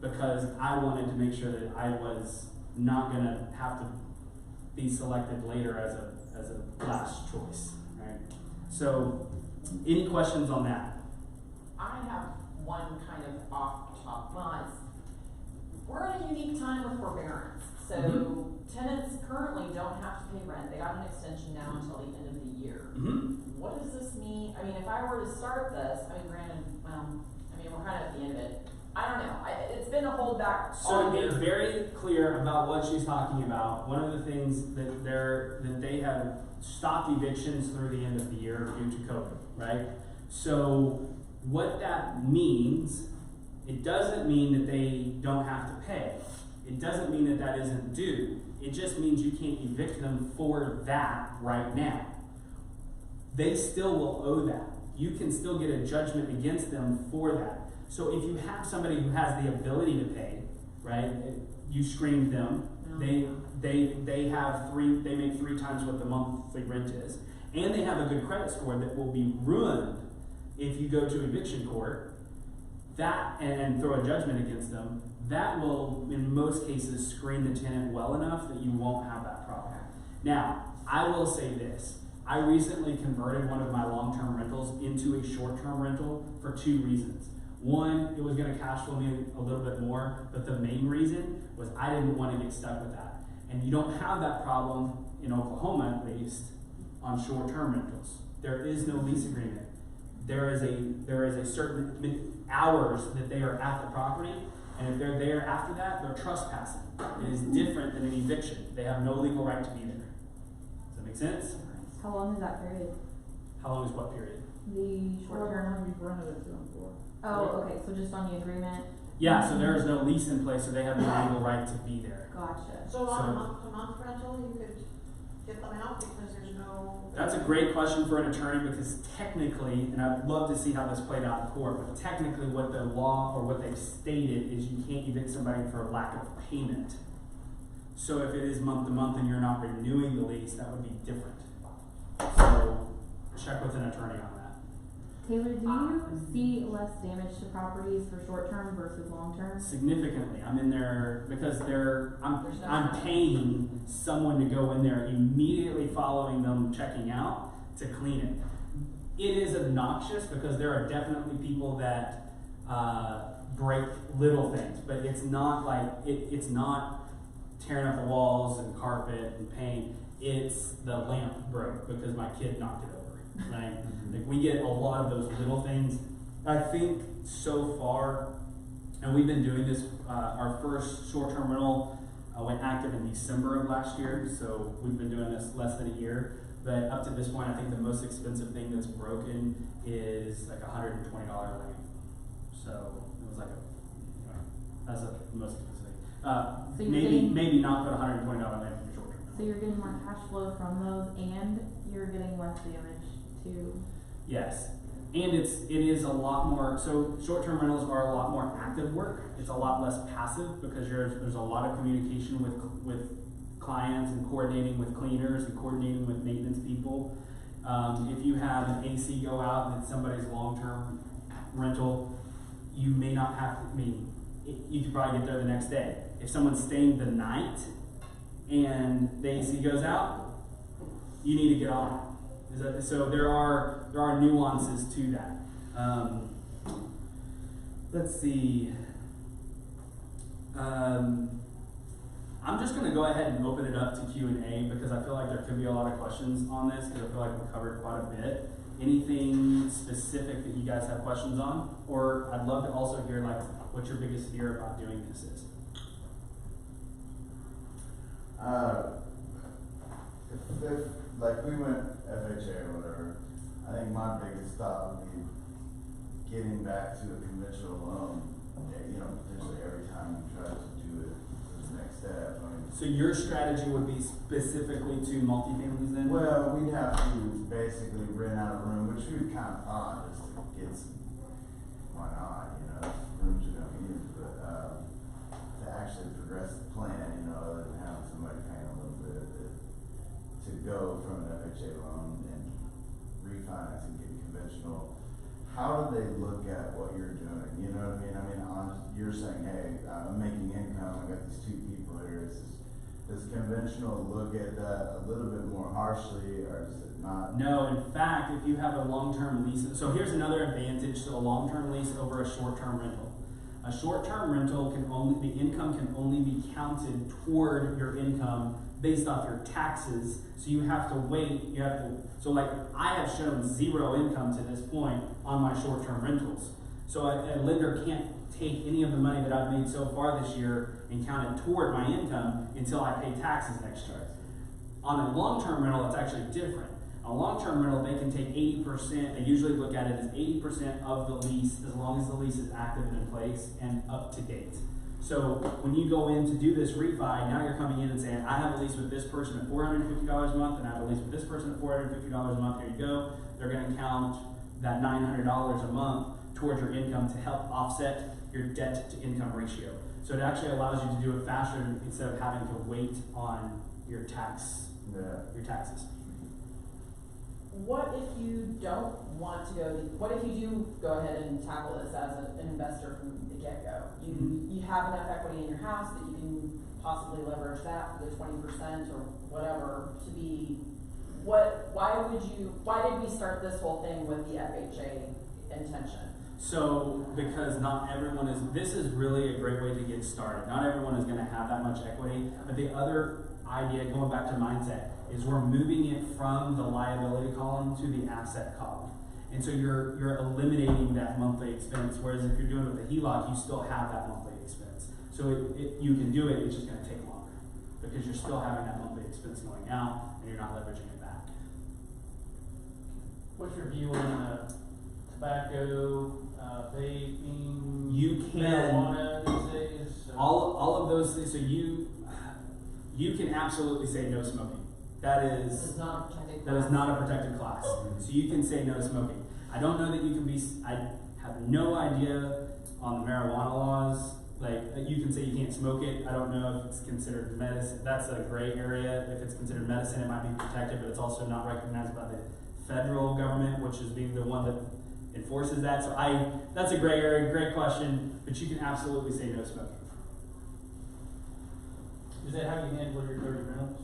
because I wanted to make sure that I was not going to have to be selected later as a last choice, right? So, any questions on that? I have one kind of off the top. We're in a unique time with forbearance. So tenants currently don't have to pay rent. They got an extension now until the end of the year. What does this mean? I mean, if I were to start this, granted, we're kind of at the end of it. I don't know. It's been a holdback. So to be very clear about what she's talking about, one of the things that they have stopped evictions through the end of the year due to COVID, right? So what that means, it doesn't mean that they don't have to pay. It doesn't mean that isn't due. It just means you can't evict them for that right now. They still will owe that. You can still get a judgment against them for that. So if you have somebody who has the ability to pay, right? You screened them. They make 3 times what the monthly rent is, and they have a good credit score that will be ruined if you go to eviction court. That and throw a judgment against them. That will, in most cases, screen the tenant well enough that you won't have that problem. Now, I will say this. I recently converted one of my long-term rentals into a short-term rental for 2 reasons. One, it was going to cash flow me a little bit more, but the main reason was I didn't want to get stuck with that. And you don't have that problem in Oklahoma, at least, on short-term rentals. There is no lease agreement. There is a certain hours that they are at the property, and if they're there after that, they're trespassing. It is different than an eviction. They have no legal right to be there. Does that make sense? How long is that period? How long is what period? The short term. You've rented it to them for. Oh, okay, so just on the agreement. Yeah, so there is no lease in place, so they have no legal right to be there. Gotcha. So on a month-to-month rental, you could get them out because there's no. That's a great question for an attorney, because technically, and I'd love to see how this played out in court, but technically what the law or what they've stated is you can't evict somebody for a lack of payment. So if it is month to month and you're not renewing the lease, that would be different. So check with an attorney on that. Taylor, do you see less damage to properties for short term versus long term? Significantly. I'm in there because I'm paying someone to go in there immediately following them checking out to clean it. It is obnoxious because there are definitely people that break little things, but it's not like it's not tearing up the walls and carpet and paint. It's the lamp broke because my kid knocked it over, right? Like we get a lot of those little things. I think so far And we've been doing this, our first short-term rental went active in December of last year, so we've been doing this less than a year. But up to this point, I think the most expensive thing that's broken is like $120 lamp. So it was like that's the most expensive thing. So you're Maybe getting- not put $120 lamp in your short-term. So you're getting more cash flow from those and you're getting less damage too. Yes, and it is a lot more, so short-term rentals are a lot more active work. It's a lot less passive because there's a lot of communication with clients and coordinating with cleaners and coordinating with maintenance people. If you have an AC go out and it's somebody's long-term rental, you may not have to, you could probably get there the next day. If someone's staying the night and the AC goes out, you need to get on it. So there are nuances to that. Let's see. I'm just going to go ahead and open it up to Q&A because I feel like there could be a lot of questions on this because I feel like we covered quite a bit. Anything specific that you guys have questions on? Or I'd love to also hear like what your biggest fear about doing this is. If like we went FHA or whatever, I think my biggest thought would be getting back to a conventional loan, potentially every time you try to do it, the next step. So your strategy would be specifically to multifamilies then? Well, we'd have to basically rent out a room, which we kind of thought just to get some, why not, rooms are gonna be used, but, to actually progress the plan, other than having somebody paying a little bit, to go from an FHA loan and refinance and get conventional, how do they look at what you're doing? You know what I mean? You're saying, hey, I'm making income, I got these two people here, does conventional look at that a little bit more harshly, or does it not? No, in fact, if you have a long-term lease, so here's another advantage to a long-term lease over a short-term rental. A short-term rental the income can only be counted toward your income based off your taxes. So you have to wait, so like I have shown zero income to this point on my short-term rentals. So a lender can't take any of the money that I've made so far this year and count it toward my income until I pay taxes next year. On a long-term rental, it's actually different. A long-term rental, they can take 80%, they usually look at it as 80% of the lease, as long as the lease is active and in place and up to date. So when you go in to do this refi, now you're coming in and saying, I have a lease with this person at $450 a month, and I have a lease with this person at $450 a month, here you go. They're gonna count that $900 a month towards your income to help offset your debt to income ratio. So it actually allows you to do it faster instead of having to wait on your taxes. What if you don't want to what if you do go ahead and tackle this as an investor from the get-go? You have enough equity in your house that you can possibly leverage that for the 20% or whatever to be, why did we start this whole thing with the FHA intention? So, because not everyone this is really a great way to get started. Not everyone is gonna have that much equity, but the other idea, going back to mindset, is we're moving it from the liability column to the asset column. And so you're eliminating that monthly expense, whereas if you're doing it with a HELOC, you still have that monthly expense. So you can do it, it's just gonna take longer, because you're still having that monthly expense going out, and you're not leveraging it back. What's your view on tobacco, vaping, You can, marijuana these days? all of those things, so you can absolutely say no smoking. This is not a protected class. That is not a protected class. So you can say no smoking. I don't know that you can I have no idea on the marijuana laws. Like, you can say you can't smoke it. I don't know if it's considered medicine. That's a gray area. If it's considered medicine, it might be protected, but it's also not recognized by the federal government, which is being the one that enforces that. So that's a gray area, great question, but you can absolutely say no smoking. Is that how you handle your 30 rentals?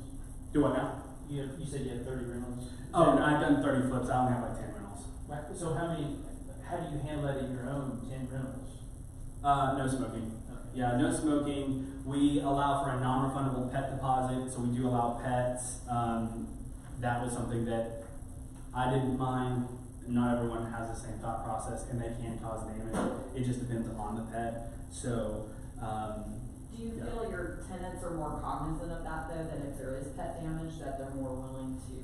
Do what now? You said you had 30 rentals. Oh, no, I've done 30 flips. I only have like 10 rentals. So how do you handle that in your own 10 rentals? No smoking. Okay. Yeah, no smoking. We allow for a non-refundable pet deposit, so we do allow pets. That was something that I didn't mind not everyone has the same thought process, and they can cause damage. It just depends on the pet. So, Do you Yeah. feel your tenants are more cognizant of that though, that if there is pet damage, that they're more willing to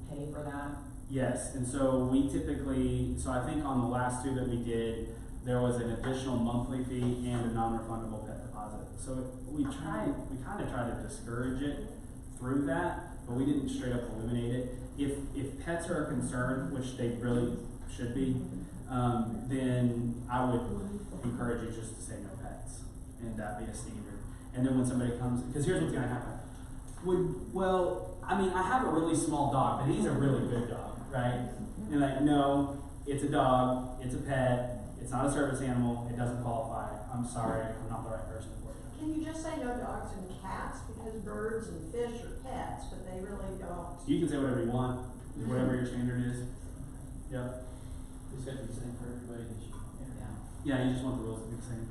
pay for that? yes, and so we typically, so I think on the last two that we did, there was an additional monthly fee and a non-refundable pet deposit. So we kind of try to discourage it through that, but we didn't straight up eliminate it. If pets are a concern, which they really should be, then I would encourage you just to say no pets, and that be a standard. And then when somebody comes, because here's what's gonna happen. I have a really small dog, but he's a really good dog, right? And like, no, it's a dog, it's a pet, it's not a service animal, it doesn't qualify. I'm sorry, I'm not the right person for it. Can you just say no dogs and cats, because birds and fish are pets, but they really don't. You can say whatever you want, whatever your standard is. Yep. It's got to be the same for everybody that you, Yeah, you just want the rules to be the same.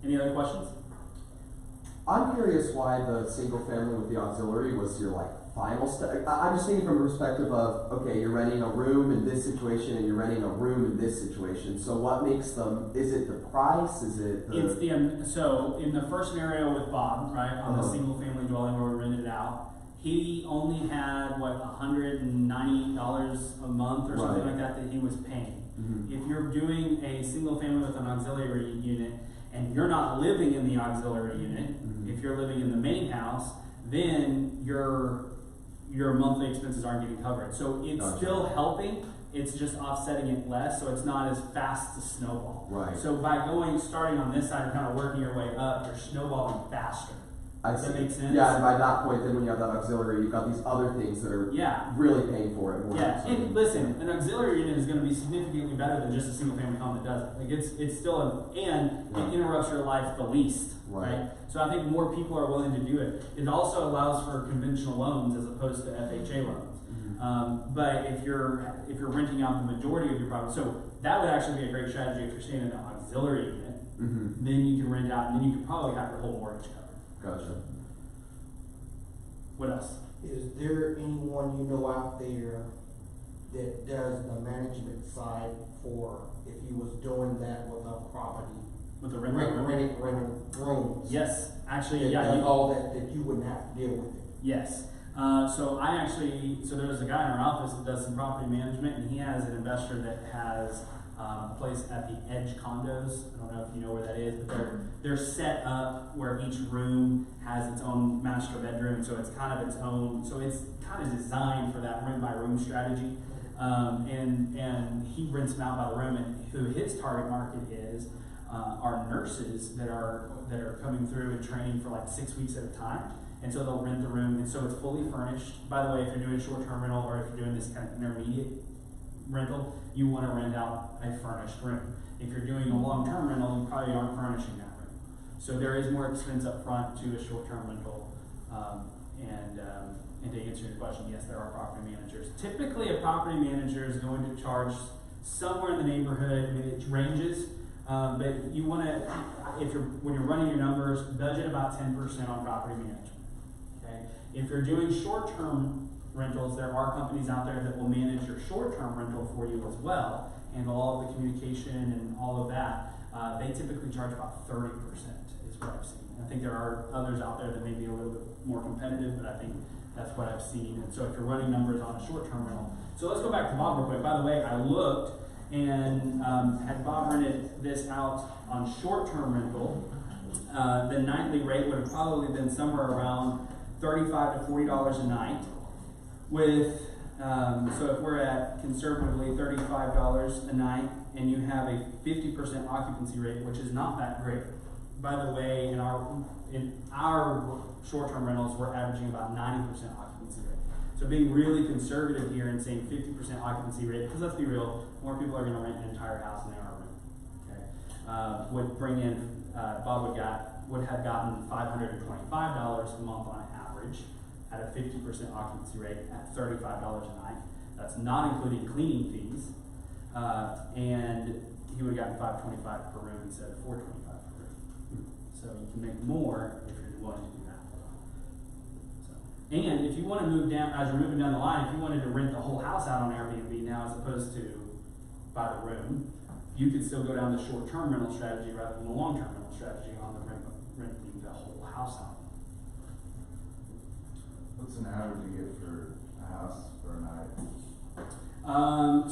Any other questions? I'm curious why the single family with the auxiliary was your like final step. I'm just thinking from a perspective of, okay, you're renting a room in this situation and you're renting a room in this situation. So what makes them, is it the price? Is it the... It's the, so in the first scenario with Bob, right, on the Uh-huh. single family dwelling where we rented it out, he only had, what, $198 a month or something Right. like that he was paying. Mhm. If you're doing a single family with an auxiliary unit and you're not living in the auxiliary unit, Mhm. if you're living in the main house, then your monthly expenses aren't getting covered. So it's Gotcha. still helping, it's just offsetting it less, so it's not as fast to snowball. Right. So by starting on this side and kind of working your way up, you're snowballing faster. I Does that see. make sense? Yeah, and by that point, then when you have that auxiliary, you've got these other things that are Yeah. really paying for it more. Yeah, than and something. listen, an auxiliary unit is going to be significantly better than just a single family home that does it. Like it's still Yeah. it interrupts your life the least, Right. right? So I think more people are willing to do it. It also allows for conventional loans as opposed to FHA loans. Mhm. But if you're renting out the majority of your property, so that would actually be a great strategy if you're staying in an auxiliary unit. Mhm. Then you can rent out, and then you can probably have your whole mortgage covered. Gotcha. What else? Is there anyone you know out there that does the management side for if you was doing that with a property? With the rent? Renting rooms? Yes, actually, That yeah. does you- all that you wouldn't have to deal with it? Yes. So there's a guy in our office that does some property management, and he has an investor that has a place at the Edge Condos. I don't know if you know where that is, but they're set up where each room has its own master bedroom, so it's kind of its own. So it's kind of designed for that room by room strategy. And he rents them out by the room, and who his target market is are nurses that are coming through and training for like 6 weeks at a time. And so they'll rent the room, and so it's fully furnished. By the way, if you're doing short-term rental or if you're doing this kind of intermediate rental, you want to rent out a furnished room. If you're doing a long-term rental, you probably aren't furnishing that room. So there is more expense up front to a short-term rental. And to answer your question, yes, there are property managers. Typically, a property manager is going to charge somewhere in the neighborhood. I mean, it ranges, but you want to, when you're running your numbers, budget about 10% on property management. Okay? If you're doing short-term rentals, there are companies out there that will manage your short-term rental for you as well, handle all of the communication and all of that. They typically charge about 30% is what I've seen. I think there are others out there that may be a little bit more competitive, but I think that's what I've seen. And so if you're running numbers on a short-term rental. So let's go back to Bob real quick. By the way, I looked and had Bob rented this out on short-term rental, the nightly rate would have probably been somewhere around $35 to $40 a night. With so if we're at conservatively $35 a night, and you have a 50% occupancy rate, which is not that great. By the way, in our short-term rentals, we're averaging about 90% occupancy rate. So being really conservative here and saying 50% occupancy rate, because let's be real, more people are going to rent an entire house than they are a room. Okay, would bring in Bob would have gotten $525 a month on average at a 50% occupancy rate at $35 a night. That's not including cleaning fees, and he would have gotten $525 per room instead of $425 per room. So you can make more if you're willing to do that. So And if you want to move down, as you're moving down the line, if you wanted to rent the whole house out on Airbnb now as opposed to by the room, you could still go down the short-term rental strategy rather than the long-term rental strategy on the renting the whole house out. What's an average you get for a house for a night?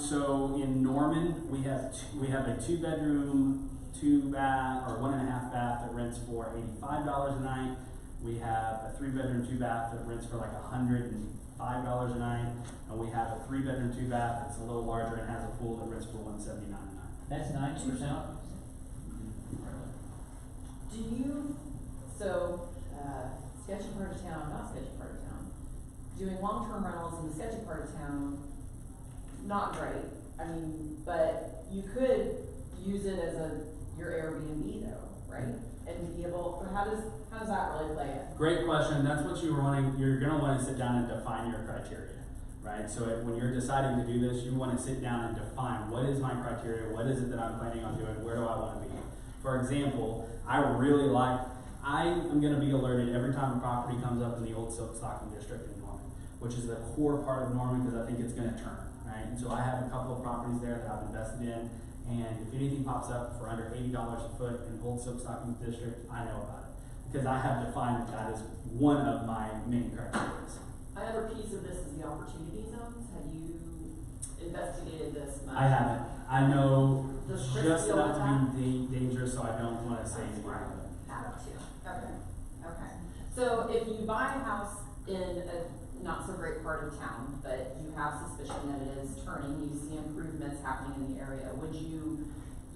So in Norman, we have a 2-bedroom, 2-bath, or 1.5 bath that rents for $85 a night. We have a 3-bedroom, 2-bath that rents for like $105 a night, and we have a 3-bedroom, 2-bath that's a little larger and has a pool that rents for $179 a night. That's 90%. Do you, so, sketchy part of town, not sketchy part of town, doing long-term rentals in the sketchy part of town, not great. I mean, but you could use it as your Airbnb though, right? And be able, how does that really play in? Great question. That's what you're gonna want to sit down and define your criteria, right? So when you're deciding to do this, you want to sit down and define, what is my criteria? What is it that I'm planning on doing? Where do I want to be? For example, I am gonna be alerted every time a property comes up in the old silk stocking district in Norman, which is the core part of Norman because I think it's gonna turn, right? And so I have a couple of properties there that I've invested in. And if anything pops up for under $80 a foot in Old Silk Stocking District, I know about it. Because I have defined that as one of my main criteria. Another piece of this is the opportunity zones. Have you investigated this much? I haven't. I know Does Chris just deal with enough to be dangerous, so I don't want to say anything. Have to. Okay. So if you buy a house in a not so great part of town, but you have suspicion that it is turning, you see improvements happening in the area, would you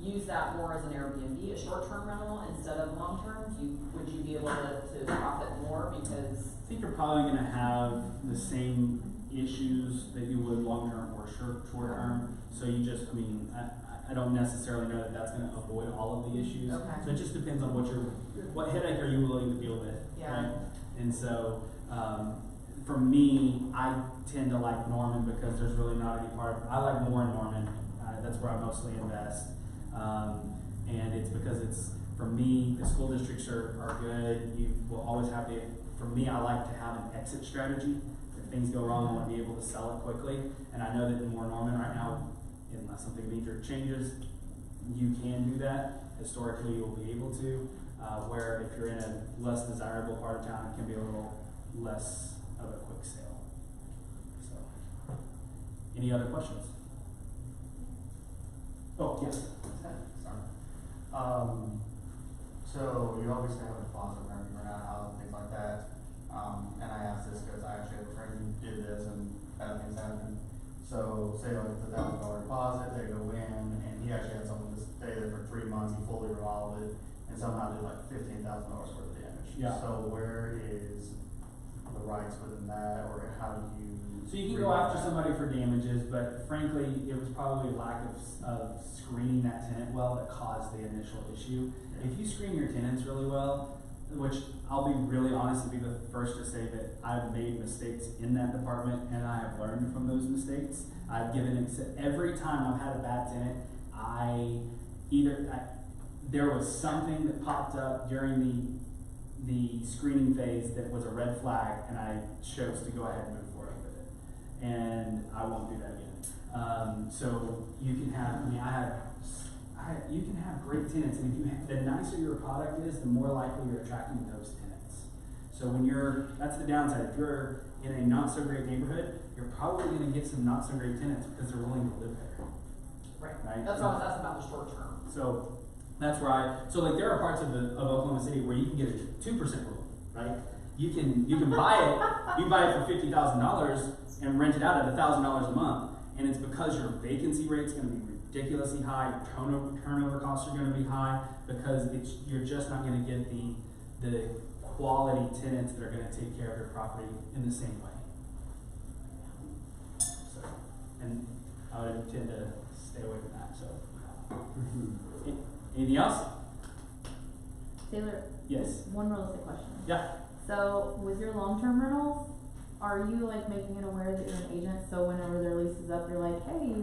use that more as an Airbnb, a short-term rental instead of long-term? Would you be able to profit more because? I think you're probably going to have the same issues that you would long-term or short-term. So you just, I don't necessarily know that that's going to avoid all of the issues. Okay. So it just depends on what headache are you willing to deal with, Yeah. right? And so, for me, I tend to like Norman because there's really not any part. I like more in Norman. That's where I mostly invest, and it's because for me, the school districts are good. You will always have for me, I like to have an exit strategy. If things go wrong, I want to be able to sell it quickly. And I know that in more Norman right now, unless something major changes, you can do that. Historically, you'll be able to. Where if you're in a less desirable part of town, it can be a little less of a quick sale. So, any other questions? Oh, yes. Sorry. So you obviously have a deposit whenever you rent out a house and things like that. And I asked this because I actually have a friend who did this and bad things happened. So say like it's $1,000 deposit, they go in, and he actually had someone to stay there for 3 months. He fully remodeled it, and somehow did like $15,000 worth of damage. Yeah. So where is the rights within that, or how do you? So you can go after somebody for damages, but frankly, it was probably lack of screening that tenant well that caused the initial issue. Yeah. If you screen your tenants really well, which I'll be really honest and be the first to say that I've made mistakes in that department and I have learned from those mistakes. I've given every time I've had a bad tenant, there was something that popped up during the screening phase that was a red flag, and I chose to go ahead and move forward with it. And I won't do that again. So you can have, you can have great tenants, and the nicer your product is, the more likely you're attracting those tenants. So that's the downside. If you're in a not so great neighborhood, you're probably going to get some not so great tenants because they're willing to live there. Right? That's all that's about the short term. So that's where there are parts of Oklahoma City where you can get a 2% rule, right? You can buy it, you buy it for $50,000 and rent it out at $1,000 a month, and it's because your vacancy rate's going to be ridiculously high, your turnover costs are going to be high, because you're just not going to get the quality tenants that are going to take care of your property in the same way. So, and I would tend to stay away from that. So. Anything else? Taylor? Yes. One realistic question. Yeah. So with your long-term rentals, are you like making it aware that you're an agent, so whenever their lease is up, you're like, hey,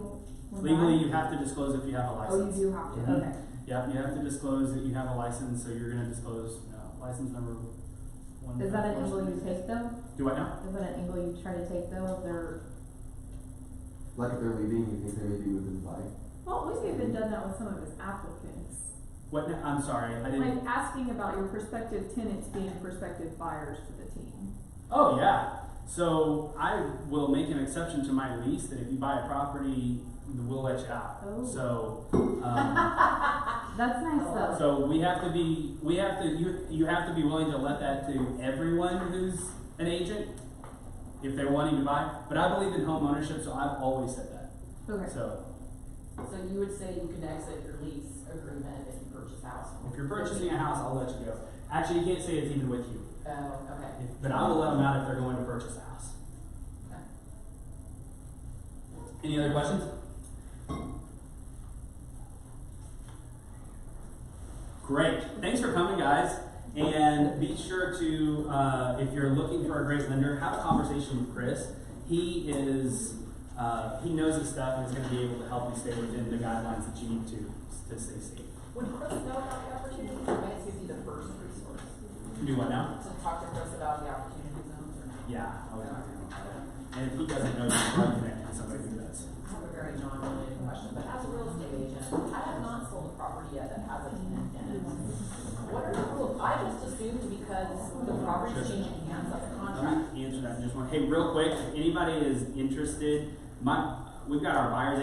legally you have to disclose if you have a license. Oh, you do have to. Mm-hmm. Okay. Yeah, you have to disclose that you have a license, so you're going to disclose license number Is that an angle you take though? Do I know? Is that an angle you try to take though, if they're, Like if they're leaving, you think they may be moving by? well, we've even done that with some of his applicants. What, I'm sorry, I didn't. Like asking about your prospective tenants being prospective buyers to the team. Oh, yeah. So I will make an exception to my lease that if you buy a property, we'll let you out. Oh. So, That's nice though. so you have to be willing to let that to everyone who's an agent if they're wanting to buy. But I believe in home ownership, so I've always said that. Okay. So So you would say you can exit your lease agreement if you purchase a house? if you're purchasing a house, I'll let you go. Actually, you can't say it's even with you. Oh, okay. But I will let them out if they're going to purchase a house. Okay. Any other questions? Great. Thanks for coming, guys. And be sure to, if you're looking for a great lender, have a conversation with Chris. He knows his stuff and is going to be able to help you stay within the guidelines that you need to stay safe. Would Chris know about the opportunity, or may he be the first resource? Do what now? To talk to Chris about the opportunity zones or not? Yeah, I would talk to him about it. And if he doesn't know, you can connect with somebody who does. I have a very non-related question, but as a real estate agent, I have not sold a property yet that has a tenant in it. What are the rules? I just assumed because the property's changing hands, that the Let contract. me answer that in just one. Hey, real quick, if anybody is interested, we've got our buyer's